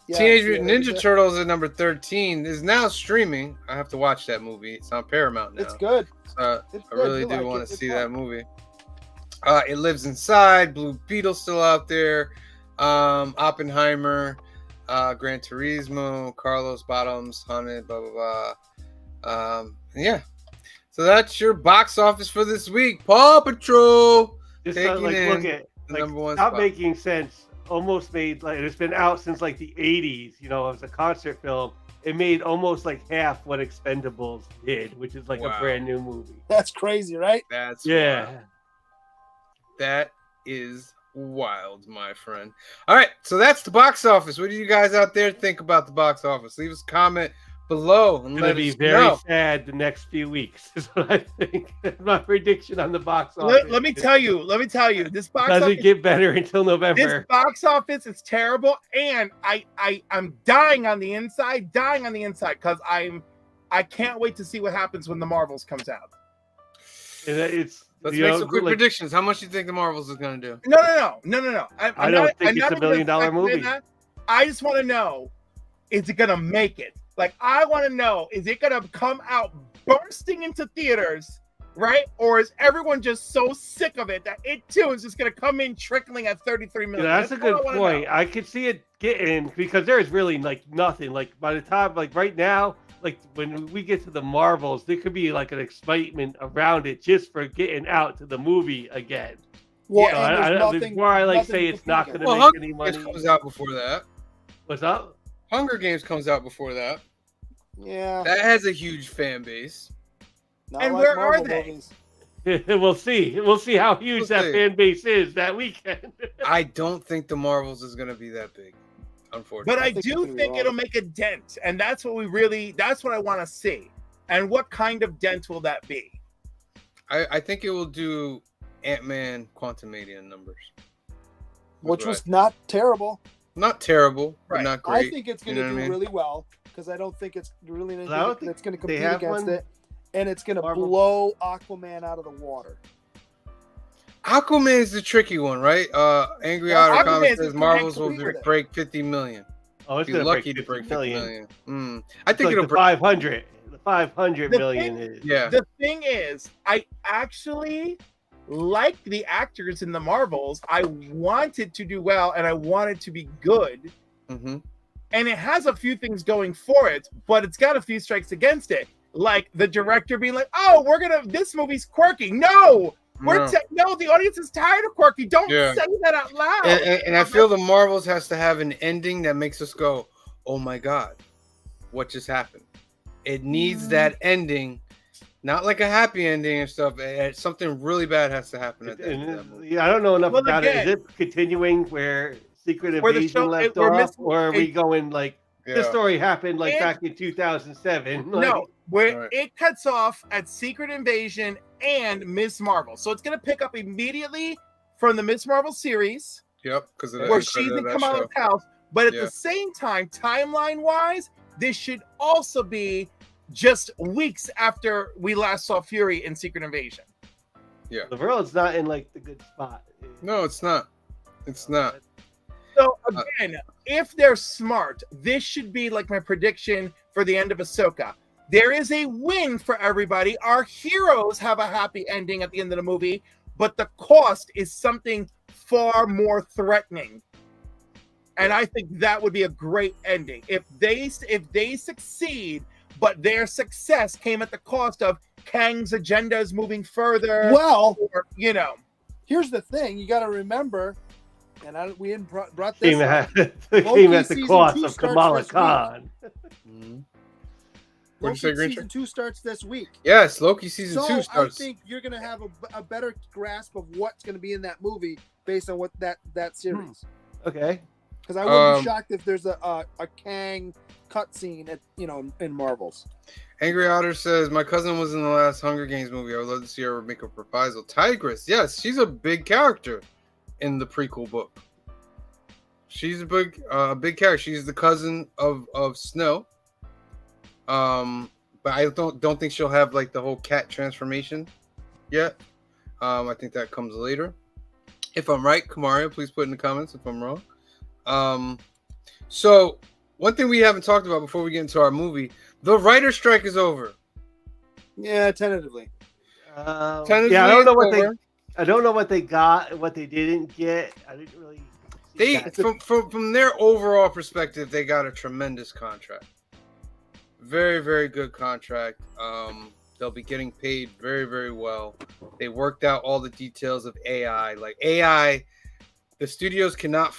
Yeah. Teenage Mutant Ninja Turtles at number 13 is now streaming. I have to watch that movie. It's on Paramount now. It's good. I It's really good. You do like want it. to It's see fun. that movie. It Lives Inside, Blue Beetle still out there, Oppenheimer, Gran Turismo, Carlos Bottoms, Haunted, blah blah blah. Yeah. So that's your box office for this week. Paw Patrol just taking look in at the number one Stop spot. Making Sense. Almost made it's been out since like the 80s. As a concert film. It made almost like half what Expendables did, which is like Wow. a brand new movie. That's crazy, right? That's Yeah. wild. That is wild, my friend. All right, so that's the box office. What do you guys out there think about the box office? Leave us a comment below and It's let gonna be us very know. sad the next few weeks. Is what I think. My prediction on the box office. Let me tell you, this box Doesn't office, get better until this November. box office is terrible, and I'm dying on the inside, because I can't wait to see what happens when the Marvels comes out. And it's Let's make some quick predictions. How much do you think the Marvels is going to do? No. I don't think it's a $1 billion movie. I just want to know, is it going to make it? Like, I want to know, is it going to come out bursting into theaters, right? Or is everyone just so sick of it that it too is just going to come in trickling at 33 million? That's a good point. I could see it getting, because there's really like nothing. Like by the time, like right now, like when we get to the Marvels, there could be like an excitement around it just for getting out to the movie again. Well, Yeah, and there's before I like nothing say to it's not compete going to Well, make any Hunger money. Games comes out before that. What's up? Hunger Games comes out before that. Yeah. That has a huge fan base. Not And like where are Marvel they? movies. We'll see. We'll see how huge We'll that see. fan base is that weekend. I don't think the Marvels is going to be that big, unfortunately. But I think you're do gonna be think wrong. it'll make a dent, and that's what I want to see. And what kind of dent will that be? I think it will do Ant-Man Quantumania numbers. Which Right. was not terrible. Not terrible, but Right. not great. I think it's going You to know do what I mean? really well because I don't think it's really anything I don't think that's going to they compete have against one. it, and it's going to Marvel- blow Aquaman out of the water. Aquaman is the tricky one, right? Angry Well, Otter Aquaman Comics is says the Marvels correct will with it. break 50 million. Oh, it's Be gonna lucky break to break 50 50 million. million. I It's think like it'll the break. 500. The 500 The million thing- is. Yeah. The thing is, I actually like the actors in the Marvels. I want it to do well, and I want it to be good. Mm-hmm. And it has a few things going for it, but it's got a few strikes against it. Like the director being like, "Oh, this movie's quirky." No, no, the audience is tired of quirky. Don't Yeah. say that out loud. And I feel the Marvels has to have an ending that makes us go, "Oh my god, what just happened?" It needs that ending, not like a happy ending and stuff. Something really bad has to happen at the end of that movie. Yeah, I don't know enough Well, about again- it. Is it continuing where Secret Where the Invasion show- left we're off, missing- or are we going like this Yeah. story happened like And- back in 2007? Like, No, where Right. it cuts off at Secret Invasion and Ms. Marvel. So it's going to pick up immediately from the Ms. Marvel series, Yep, because of where she's in Kamala's house. But at Yeah. the same time, timeline-wise, this should also be just weeks after we last saw Fury in Secret Invasion. the world's not in like the good spot. No, it's not. It's not. So again, if they're smart, this should be like my prediction for the end of Ahsoka. There is a win for everybody. Our heroes have a happy ending at the end of the movie, but the cost is something far more threatening. And I think that would be a great ending. If they succeed, but their success came at the cost of Kang's agenda is moving further. Well, Or, here's the thing: you got to remember, and we hadn't brought this Came up. at, Loki came at the season cost 2 of starts Kamala this week. Khan. What'd you say, Loki Grincher? season 2 starts this week. Yes, Loki season So 2 I starts. think you're going to have a better grasp of what's going to be in that movie based on what that series. Okay. Because I wouldn't Um, be shocked if there's a Kang cutscene at in Marvels. Angry Otter says, my cousin was in the last Hunger Games movie. I would love to see her make a reprisal. Tigress, yes, she's a big character in the prequel book. She's a big character. She's the cousin of Snow. But I don't think she'll have like the whole cat transformation yet. I think that comes later. If I'm right, Kamaria, please put in the comments if I'm wrong. So one thing we haven't talked about before we get into our movie, the writer's strike is over. Yeah, tentatively. Tentatively, Yeah, I don't know it's what they. over. I don't know what they got, what they didn't get. I didn't really. see They that. from their overall perspective, they got a tremendous contract. Very, very good contract. They'll be getting paid very, very well. They worked out all the details of AI. Like AI, the studios cannot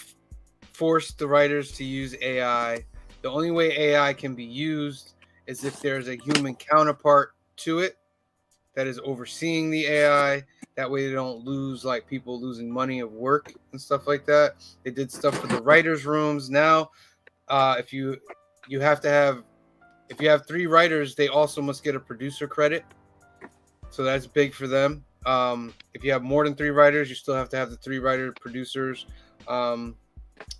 force the writers to use AI. The only way AI can be used is if there's a human counterpart to it that is overseeing the AI. That way they don't lose like people losing money of work and stuff like that. They did stuff for the writers' rooms. Now, if you have to have, if you have 3 writers, they also must get a producer credit. So that's big for them. If you have more than 3 writers, you still have to have the 3 writer producers.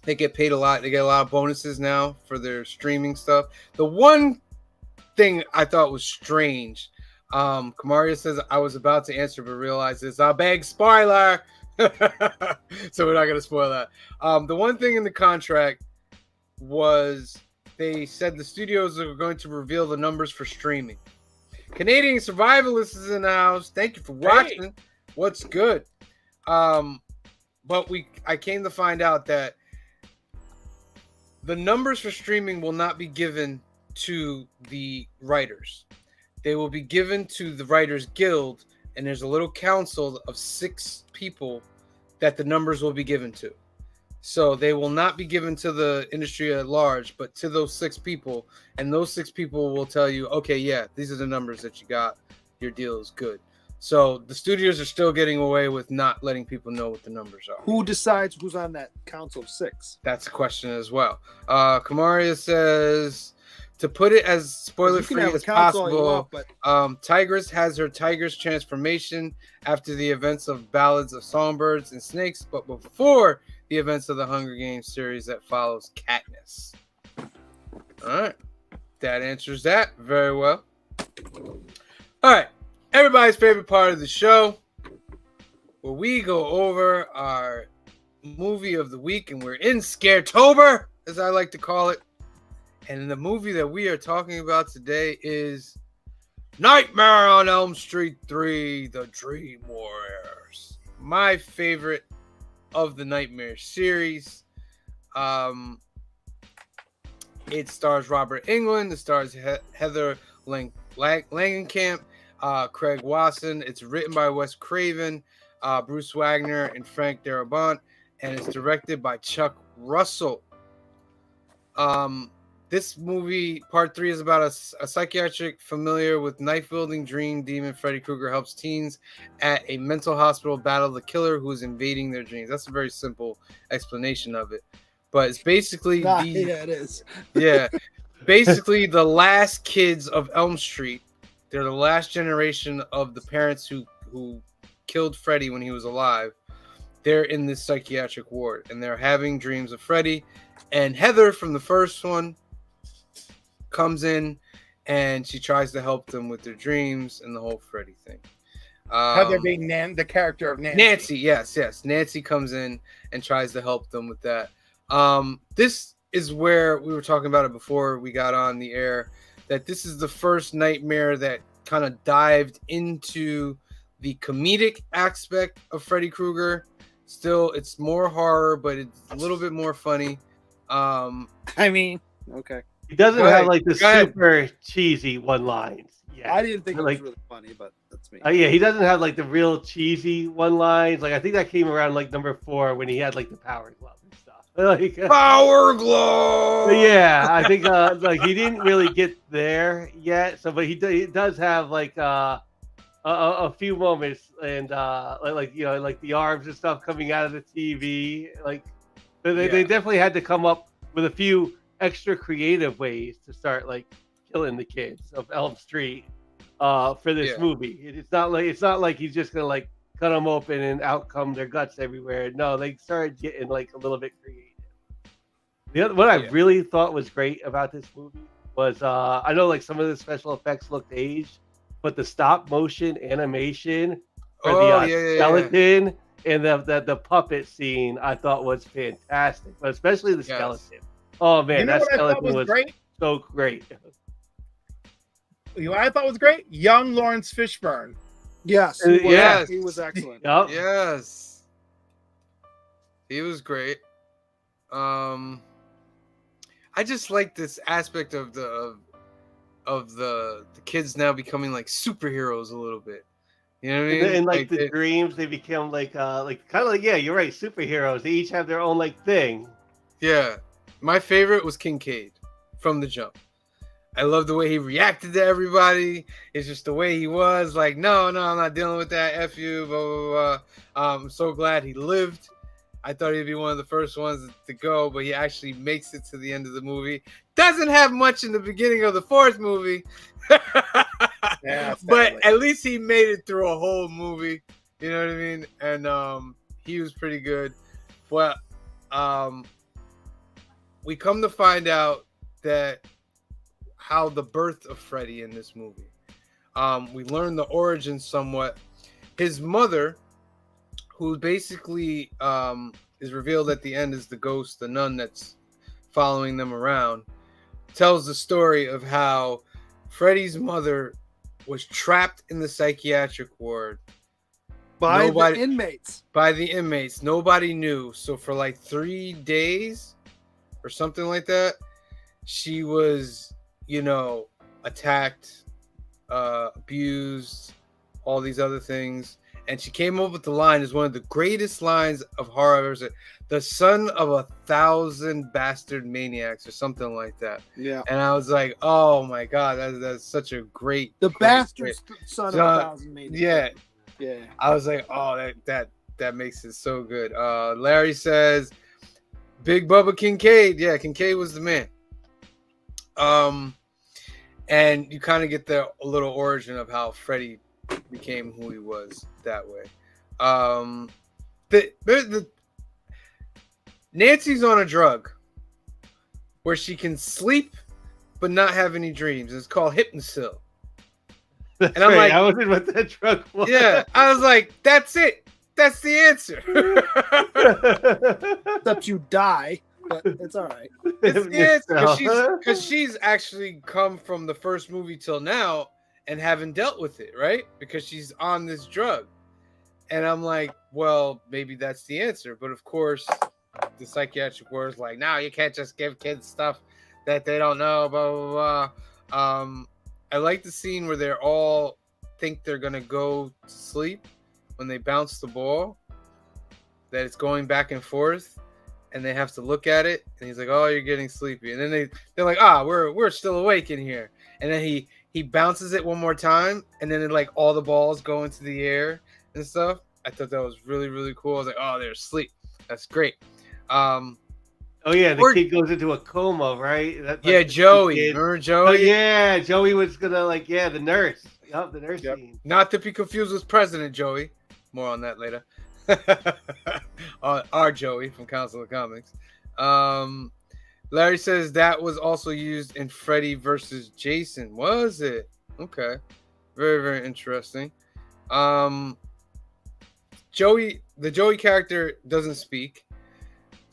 They get paid a lot. They get a lot of bonuses now for their streaming stuff. The one thing I thought was strange, Kamaria says, I was about to answer, but realized it's a big spoiler. So we're not going to spoil that. The one thing in the contract was they said the studios are going to reveal the numbers for streaming. Canadian Survivalist is in the house. Thank you for watching. What's good? But I came to find out that the numbers for streaming will not be given to the writers. They will be given to the Writers Guild, and there's a little council of 6 people that the numbers will be given to. So they will not be given to the industry at large, but to those 6 people, and those 6 people will tell you, okay, yeah, these are the numbers that you got. Your deal is good. So the studios are still getting away with not letting people know what the numbers are. Who decides who's on that council of 6? That's a question as well. Kamaria says, to put it as spoiler-free as possible, Tigress has her Tigress transformation after the events of Ballads of Songbirds and Snakes, but before the events of the Hunger Games series that follows Katniss. All right. That answers that very well. All right. Everybody's favorite part of the show, where we go over our movie of the week, and we're in Scaretober, as I like to call it. And the movie that we are talking about today is Nightmare on Elm Street 3, The Dream Warriors. My favorite of the Nightmare series. It stars Robert Englund. It stars Heather Langenkamp, Craig Wasson. It's written by Wes Craven, Bruce Wagner, and Frank Darabont, and it's directed by Chuck Russell. This movie, part 3, is about a psychiatric familiar with knife-wielding dream demon Freddy Krueger helps teens at a mental hospital battle the killer who is invading their dreams. That's a very simple explanation of it. But it's basically Yeah, it is. Yeah. Basically the last kids of Elm Street. They're the last generation of the parents who killed Freddy when he was alive. They're in this psychiatric ward, and they're having dreams of Freddy. And Heather from the first one comes in, and she tries to help them with their dreams and the whole Freddy thing. Heather being the character of Nancy. Nancy, yes. Nancy comes in and tries to help them with that. This is where we were talking about it before we got on the air, that this is the first Nightmare that kind of dived into the comedic aspect of Freddy Krueger. Still, it's more horror, but it's a little bit more funny. I mean, okay. He doesn't have like the super cheesy one-lines. Yeah, I didn't think it like, was really funny, but that's me. Yeah, he doesn't have like the real cheesy one-lines. Like I think that came around like number 4 when he had like the power glove and stuff. Like, Power glove. Yeah, I think like he didn't really get there yet. So, but he does have like a few moments, and like you know, like the arms and stuff coming out of the TV. Like they definitely had to come up with a few extra creative ways to start like killing the kids of Elm Street for this movie. It's not like he's just gonna like cut them open and out come their guts everywhere. No, they started getting like a little bit creative. What I really thought was great about this movie was I know like some of the special effects looked aged, but the stop motion animation for the skeleton and the puppet scene I thought was fantastic, but especially the skeleton. Oh man, you know that skeleton was great? So great. You know what I thought was great? Young Lawrence Fishburne. Yes, he was excellent. Yep. Yes, he was great. I just like this aspect of the kids now becoming like superheroes a little bit. You know what I mean? And like the dreams, they become like kind of like you're right, superheroes. They each have their own like thing. Yeah, my favorite was Kincaid from the jump. I love the way he reacted to everybody. It's just the way he was. Like, no, I'm not dealing with that. F you, blah, blah, blah. I'm so glad he lived. I thought he'd be one of the first ones to go, but he actually makes it to the end of the movie. Doesn't have much in the beginning of the 4th movie. But at least he made it through a whole movie. You know what I mean? And he was pretty good. Well, we come to find out that how the birth of Freddy in this movie. We learn the origin somewhat. His mother, who basically is revealed at the end as the ghost, the nun that's following them around, tells the story of how Freddy's mother was trapped in the psychiatric ward by the inmates. Nobody knew. So for like 3 days or something like that, she was, attacked, abused, all these other things. And she came up with the line as one of the greatest lines of horror I've ever said. The son of 1,000 bastard maniacs, or something like that. Yeah. And I was like, oh my God, that's such a great. Bastard son of 1,000 maniacs. Yeah. Yeah. I was like, oh, that makes it so good. Larry says, Big Bubba Kincaid. Yeah, Kincaid was the man. And you kind of get the little origin of how Freddy became who he was that way. Nancy's on a drug where she can sleep but not have any dreams. It's called Hypnosil. That's And I'm right. like, I wasn't what that drug was. yeah, I was like, that's it. That's the answer. Except you die, but it's all right. It's the answer because she's actually come from the first movie till now and haven't dealt with it, right? Because she's on this drug. And I'm like, well, maybe that's the answer. But of course, the psychiatric word is like, no, you can't just give kids stuff that they don't know, blah, blah, blah. I like the scene where they're all think they're going to go to sleep when they bounce the ball, that it's going back and forth, and they have to look at it. And he's like, oh, you're getting sleepy. And then they're like, we're still awake in here. And then he bounces it one more time, and then like all the balls go into the air and stuff. I thought that was really, really cool. I was like, oh, they're asleep. That's great. Oh yeah, the kid goes into a coma, right? Yeah, Joey. Remember Joey? Oh yeah, Joey was gonna the nurse. Yup, the nurse scene. Not to be confused with President Joey. More on that later. Our Joey from Council of Comics. Larry says that was also used in Freddy versus Jason. Was it? Okay. Very, very interesting. The Joey character doesn't speak.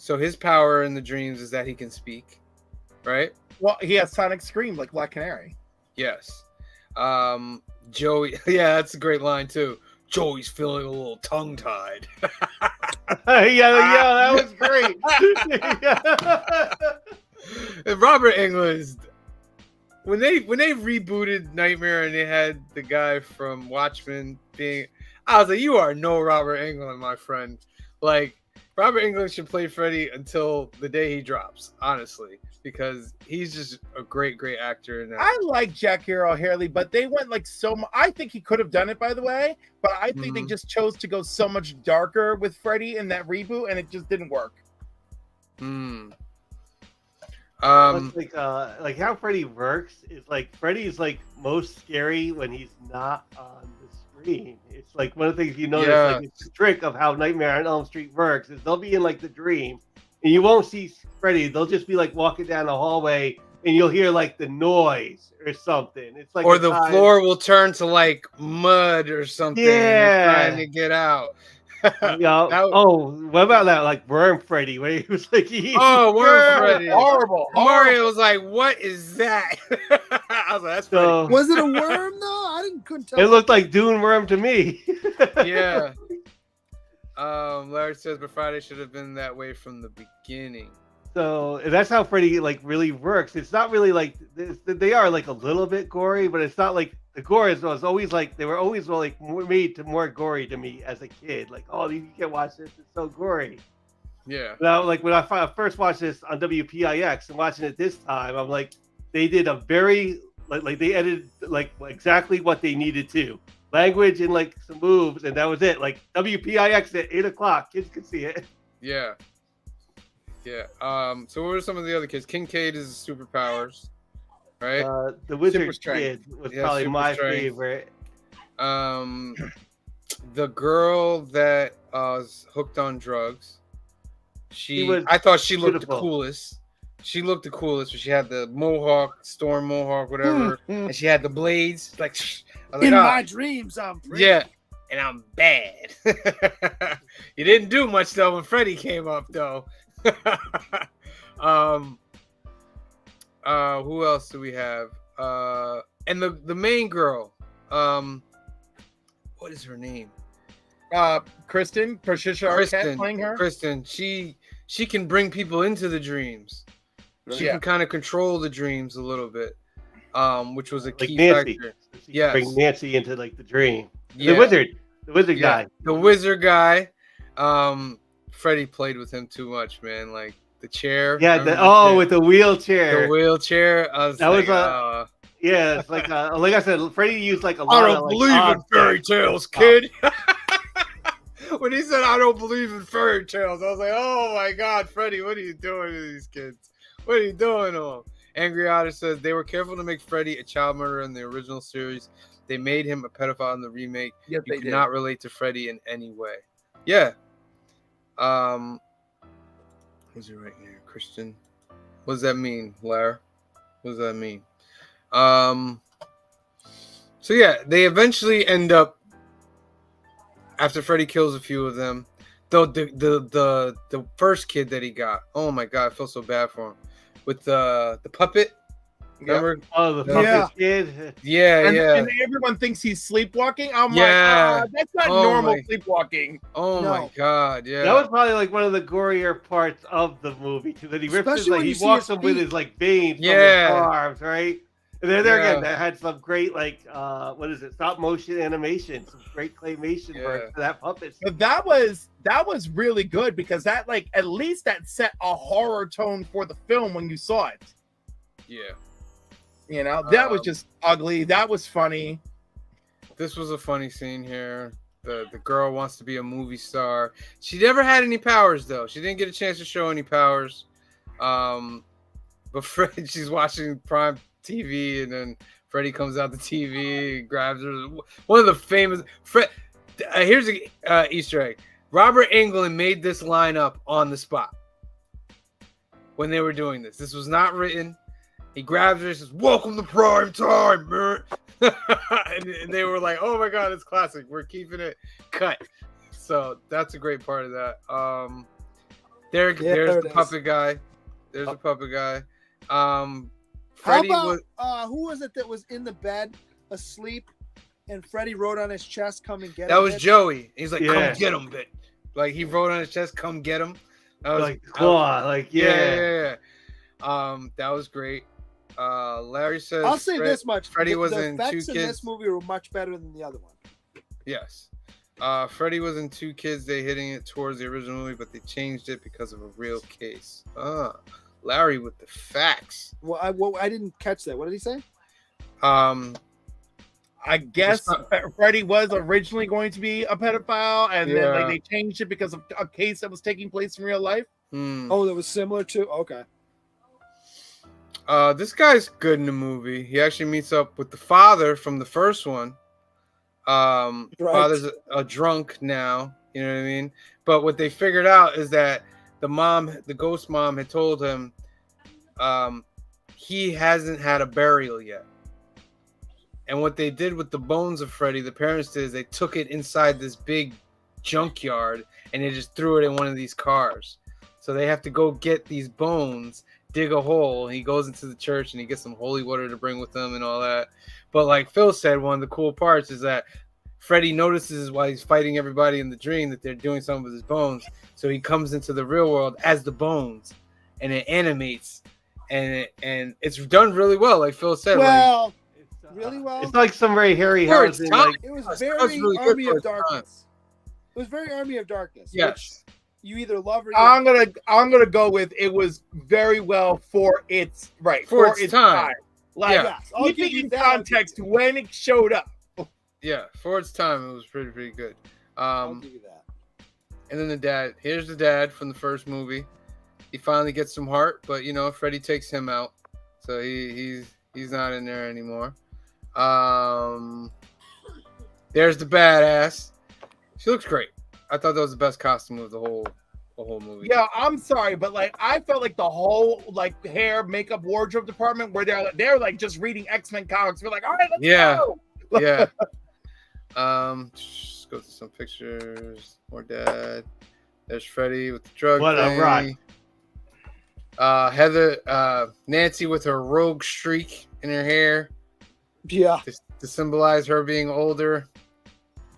So his power in the dreams is that he can speak, right? Well, he has Sonic Scream like Black Canary. Yes. Joey, yeah, that's a great line too. Joey's feeling a little tongue-tied. yeah, that was great. And Robert Englund, when they rebooted Nightmare and they had the guy from Watchmen being, I was like, you are no Robert Englund, my friend. Like, Robert Englund should play Freddy until the day he drops, honestly, because he's just a great, great actor. In that. I like Jackie Earl Haley, but they went like so much. I think he could have done it, by the way, but I think they just chose to go so much darker with Freddy in that reboot, and it just didn't work. Like how Freddy works is like Freddy's like most scary when he's not on the screen. It's like one of the things you notice, like it's the trick of how Nightmare on Elm Street works is they'll be in like the dream, and you won't see Freddy. They'll just be like walking down the hallway, and you'll hear like the noise or something. It's like, or the floor will turn to like mud or something. Yeah, trying to get out. What about that? Like Worm Freddy, where he was like, Worm Freddy, horrible. Mario was like, "What is that?" I was like, "That's Freddy." Was it a worm though? couldn't tell. It looked like Dune Worm to me. Yeah. Larry says, but Friday should have been that way from the beginning. So that's how Freddy like really works. It's not really like they are like a little bit gory, but it's not like the gore was always like they were always like made to more gory to me as a kid. Like, oh, you can't watch this; it's so gory. Yeah. Now, like when I first watched this on WPIX and watching it this time, I'm like, they did a very like they edited like exactly what they needed to. Language and like some moves, and that was it. Like WPIX at 8:00, kids could see it. Yeah. Yeah. So what are some of the other kids? Kincaid is superpowers, right? The Wizard Kid was probably my favorite. The girl that was hooked on drugs. I thought she looked the coolest. She looked the coolest, but she had the mohawk, storm mohawk, whatever, and she had the blades. Like, in my dreams, I'm pretty. Yeah, and I'm bad. You didn't do much though when Freddy came up though. Who else do we have? And the main girl. What is her name? Kristen, Patricia Arquette playing her. Kristen, she can bring people into the dreams. She can kind of control the dreams a little bit, which was a key factor. Yeah, bring Nancy into like the dream. Yeah. The wizard guy. The wizard guy. Freddie played with him too much, man. Like the chair. Yeah. With the wheelchair. The wheelchair. It's like I said, Freddie used like a lot. I don't believe in fairy tales, kid. When he said, "I don't believe in fairy tales," I was like, "Oh my God, Freddie, what are you doing to these kids? What are you doing to them?" Angry Otter says they were careful to make Freddie a child murderer in the original series. They made him a pedophile in the remake. Yep, you could not relate to Freddie in any way. Yeah. What's he right here? Christian. What does that mean, Lara? What does that mean? So yeah, they eventually end up, after Freddy kills a few of them. Though the first kid that he got, oh my god, I feel so bad for him. With the puppet. Remember? Oh, the Yeah. puppet kid. Yeah, And, yeah. and everyone thinks he's sleepwalking. I'm Yeah. like, that's not Oh normal my- sleepwalking. Oh my No. god, yeah. That was probably like one of the gorier parts of the movie because then he rips his Especially like when he you see walks his him with feet. his like veins from Yeah. his arms, right? And then there Yeah. again, that had some great like what is it? Stop motion animation, some great claymation work for that puppet. But that was really good because that like at least that set a horror tone for the film when you saw it. Yeah. You know, that was Um, just ugly. That was funny. This was a funny scene here. The girl wants to be a movie star. She never had any powers though. She didn't get a chance to show any powers. But Fred, she's watching Prime TV, and then Freddy comes out the TV, grabs her. One of the famous Fred. Here's a Easter egg. Robert Englund made this line up on the spot when they were doing this. This was not written. He grabs her and says, "Welcome to prime time, man." and they were like, "Oh my god, it's classic. We're keeping it cut." So that's a great part of that. There's there the it puppet guy. There's the puppet guy. How Freddy about was who was it that was in the bed asleep, and Freddy wrote on his chest, "Come and get that him." was bitch"? Joey. He's like, Yeah. "Come get him, bitch." Like he wrote on his chest, "Come get him." That was Like claw, like yeah. That was great. Larry says, I'll say this much: Freddy was the in effects Two in Kids. this movie were much better than the other one. Yes. Freddy was in Two Kids. They hitting it towards the original movie, but they changed it because of a real case. Larry with the facts. Well, I didn't catch that. What did he say? I guess Freddy was originally going to be a pedophile, and then like they changed it because of a case that was taking place in real life. Oh, that was similar to. Okay. This guy's good in the movie. He actually meets up with the father from the first one. Father's a drunk now, you know what I mean? But what they figured out is that the ghost mom had told him he hasn't had a burial yet. And what they did with the bones of Freddy, the parents did, is they took it inside this big junkyard and they just threw it in one of these cars. So they have to go get these bones, dig a hole. He goes into the church and he gets some holy water to bring with him and all that. But like Phil said, one of the cool parts is that Freddy notices while he's fighting everybody in the dream that they're doing something with his bones. So he comes into the real world as the bones and it animates. And it's done really well, like Phil said. Well, really well. It's like some very Harryhausen. Like, It was That's very really good Army for of its time. Darkness. It was very Army of Darkness. Yes. Which you either love or you I'm gonna go with it was very well for its time. Like Yeah. Yes, I'll give keeping you in that. context when it showed up. Yeah, for its time, it was pretty good. I'll give you that. And then the dad. Here's the dad from the first movie. He finally gets some heart, but you know, Freddy takes him out, so he's not in there anymore. There's the badass. She looks great. I thought that was the best costume of the whole movie. Yeah, I'm sorry, but like I felt like the whole like hair, makeup, wardrobe department where they're like just reading X-Men comics. We're like, all right, let's go. Yeah. Just go through some pictures. More dad. There's Freddy with the drug What a thing. rock. Heather, Nancy with her rogue streak in her hair Yeah. to symbolize her being older.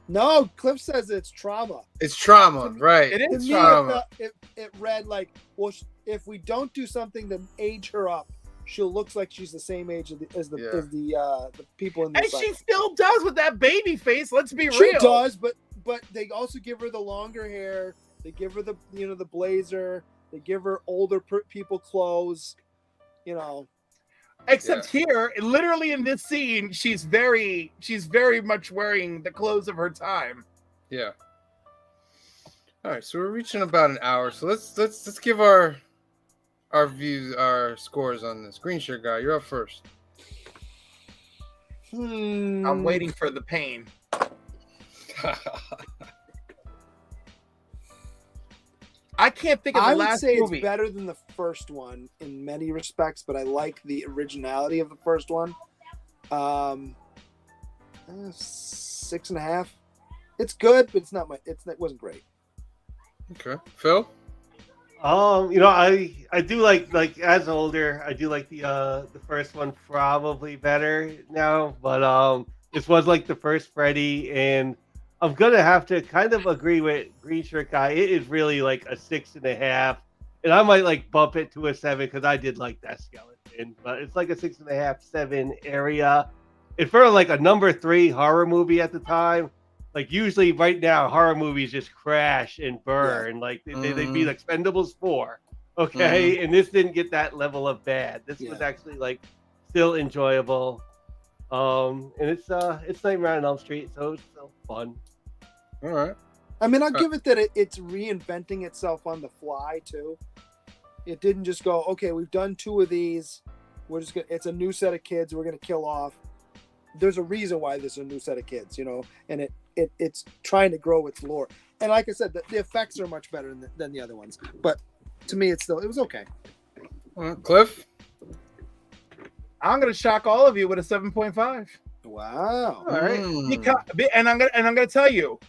No, Cliff says it's trauma. It's trauma, right? It To is me, trauma. it read like, well, if we don't do something to age her up, she'll look like she's the same age as the people in the And she still does with that baby face. Let's be She real. does, but they also give her the longer hair. They give her the the blazer. They give her older people clothes. You know. Except here, literally in this scene, she's very much wearing the clothes of her time. Yeah. All right, so we're reaching about an hour. So let's give our views, our scores on this. Green shirt guy, you're up first. I'm waiting for the pain. I can't think of the I would last say movie. it's better than the first one in many respects, but I like the originality of the first one. 6.5. It's good, but it's not my. It wasn't great. Okay, Phil. I do like as older, I do like the first one probably better now, but this was like the first Freddy, and I'm gonna have to kind of agree with Green Shirt Guy. It is really like a 6.5, and I might like bump it to a 7 because I did like that skeleton, but it's like a 6.5, 7 area. And for like a number 3 horror movie at the time. Like usually right now, horror movies just crash and burn. Like they'd be like Expendables 4, okay? And this didn't get that level of bad. This was actually like still enjoyable. And it's Nightmare on Elm Street, so it's still fun. All right. I mean, I'll give it that it's reinventing itself on the fly too. It didn't just go, okay, we've done 2 of these. It's a new set of kids we're gonna kill off. There's a reason why there's a new set of kids, and it's trying to grow its lore. And like I said, the effects are much better than the other ones. But to me, it was okay. Cliff. I'm gonna shock all of you with a 7.5. Wow. All right. And I'm gonna tell you,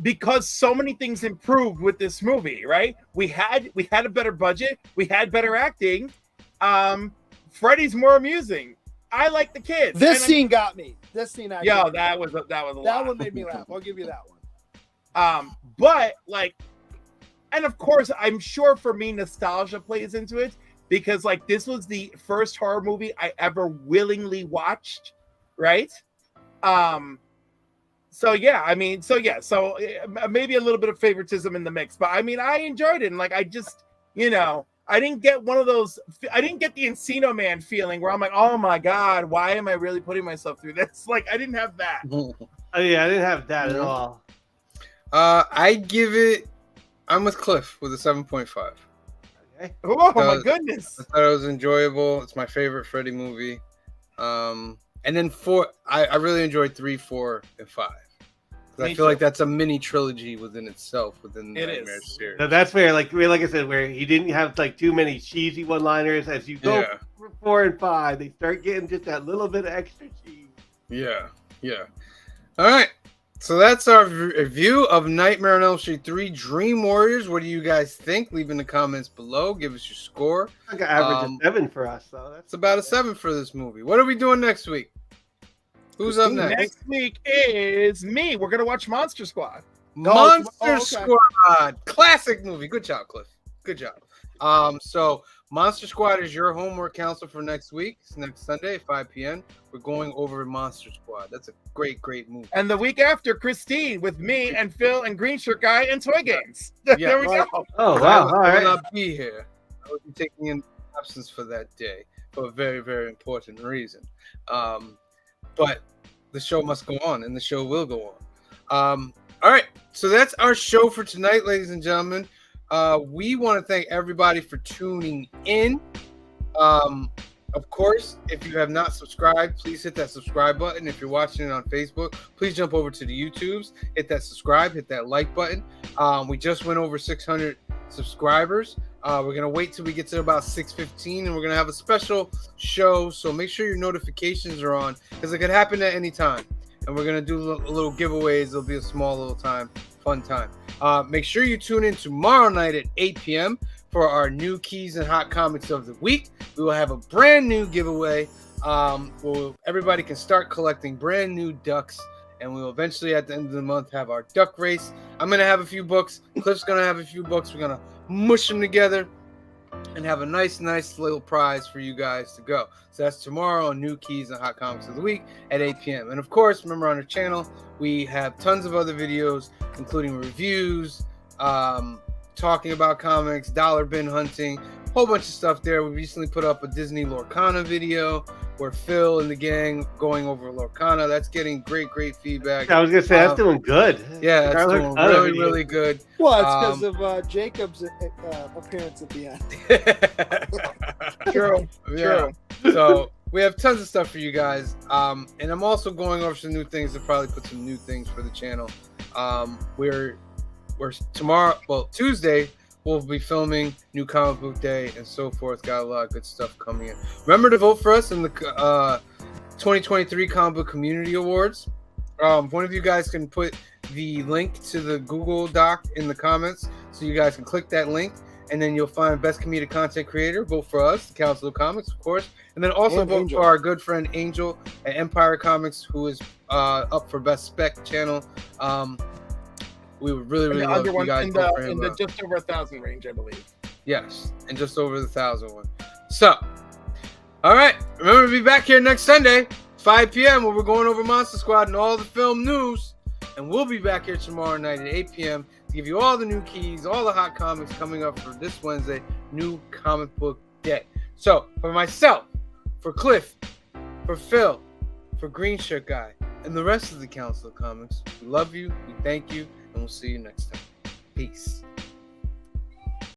because so many things improved with this movie, right? We had a better budget, we had better acting. Freddy's more amusing. I like the kids. This scene got me. This scene, that was a lot. That one made me laugh. I'll give you that one. But like, and of course, I'm sure for me, nostalgia plays into it because like this was the first horror movie I ever willingly watched, right? So maybe a little bit of favoritism in the mix, but I mean, I enjoyed it, and like I just, I didn't get I didn't get the Encino Man feeling where I'm like, oh my God, why am I really putting myself through this? Like, I didn't have that. I didn't have that at all. I'm with Cliff with a 7.5. Okay. Oh my goodness. I thought it was enjoyable. It's my favorite Freddy movie. And then 4, I really enjoyed 3, 4, and 5. I feel like that's a mini trilogy within itself, within the Nightmare series. No, that's where, like I said, where he didn't have like too many cheesy one-liners. As you go for 4 and 5, they start getting just that little bit of extra cheese. Yeah. All right, so that's our review of Nightmare on Elm Street 3: Dream Warriors. What do you guys think? Leave in the comments below. Give us your score. Like an average of 7 for us, so that's about a 7 for this movie. What are we doing next week? Who's up next? Next week is me. We're gonna watch Monster Squad. Monster Squad, classic movie. Good job, Cliff. Good job. So Monster Squad is your homework counsel for next week. It's next Sunday at 5 p.m. We're going over Monster Squad. That's a great movie. And the week after, Christine with me and Phil and Green Shirt Guy and Toy Games. There we go. Oh wow! I will not be here. I will be taking in absence for that day for a very, very important reason. But the show must go on, and the show will go on. All right, so that's our show for tonight, ladies and gentlemen. We want to thank everybody for tuning in. Of course, if you have not subscribed, please hit that subscribe button. If you're watching it on Facebook, please jump over to the YouTubes, hit that subscribe, hit that like button. We just went over 600 subscribers. We're going to wait till we get to about 615, and we're going to have a special show. So make sure your notifications are on because it could happen at any time. And we're going to do little giveaways. It'll be a small little fun time. Make sure you tune in tomorrow night at 8 p.m. for our new Keys and Hot Comics of the Week. We will have a brand new giveaway. Everybody can start collecting brand new ducks. And we will eventually, at the end of the month, have our duck race. I'm going to have a few books. Cliff's going to have a few books. We're going to mush them together and have a nice little prize for you guys to go. So that's tomorrow on New Keys and Hot Comics of the Week at 8 p.m. And of course, remember on our channel, we have tons of other videos, including reviews, talking about comics, dollar bin hunting, a whole bunch of stuff there. We recently put up a Disney Lorcana video where Phil and the gang going over Lorcana. That's getting great feedback. I was gonna say that's doing good. Yeah, that's doing really good. Well, it's because of Jacob's appearance at the end. True. So we have tons of stuff for you guys. And I'm also going over some new things to probably put some new things for the channel. We're Tuesday, we'll be filming new comic book day and so forth. Got a lot of good stuff coming in. Remember to vote for us in the 2023 Comic Book Community Awards. One of you guys can put the link to the Google Doc in the comments, so you guys can click that link, and then you'll find Best Comedic Content Creator. Vote for us, the Council of Comics, of course, and then also And vote Angel. for our good friend Angel at Empire Comics, who is up for Best Spec Channel. We would really In the love under you one, guys in vote for the, him. in the just over 1,000 range, I believe. Yes, and just over the 1,000 one. So, all right, remember to be back here next Sunday, 5 p.m., where we're going over Monster Squad and all the film news. And we'll be back here tomorrow night at 8 p.m. to give you all the new keys, all the hot comics coming up for this Wednesday, New Comic Book Day. So, for myself, for Cliff, for Phil, for Green Shirt Guy, and the rest of the Council of Comics, we love you, we thank you, and we'll see you next time. Peace.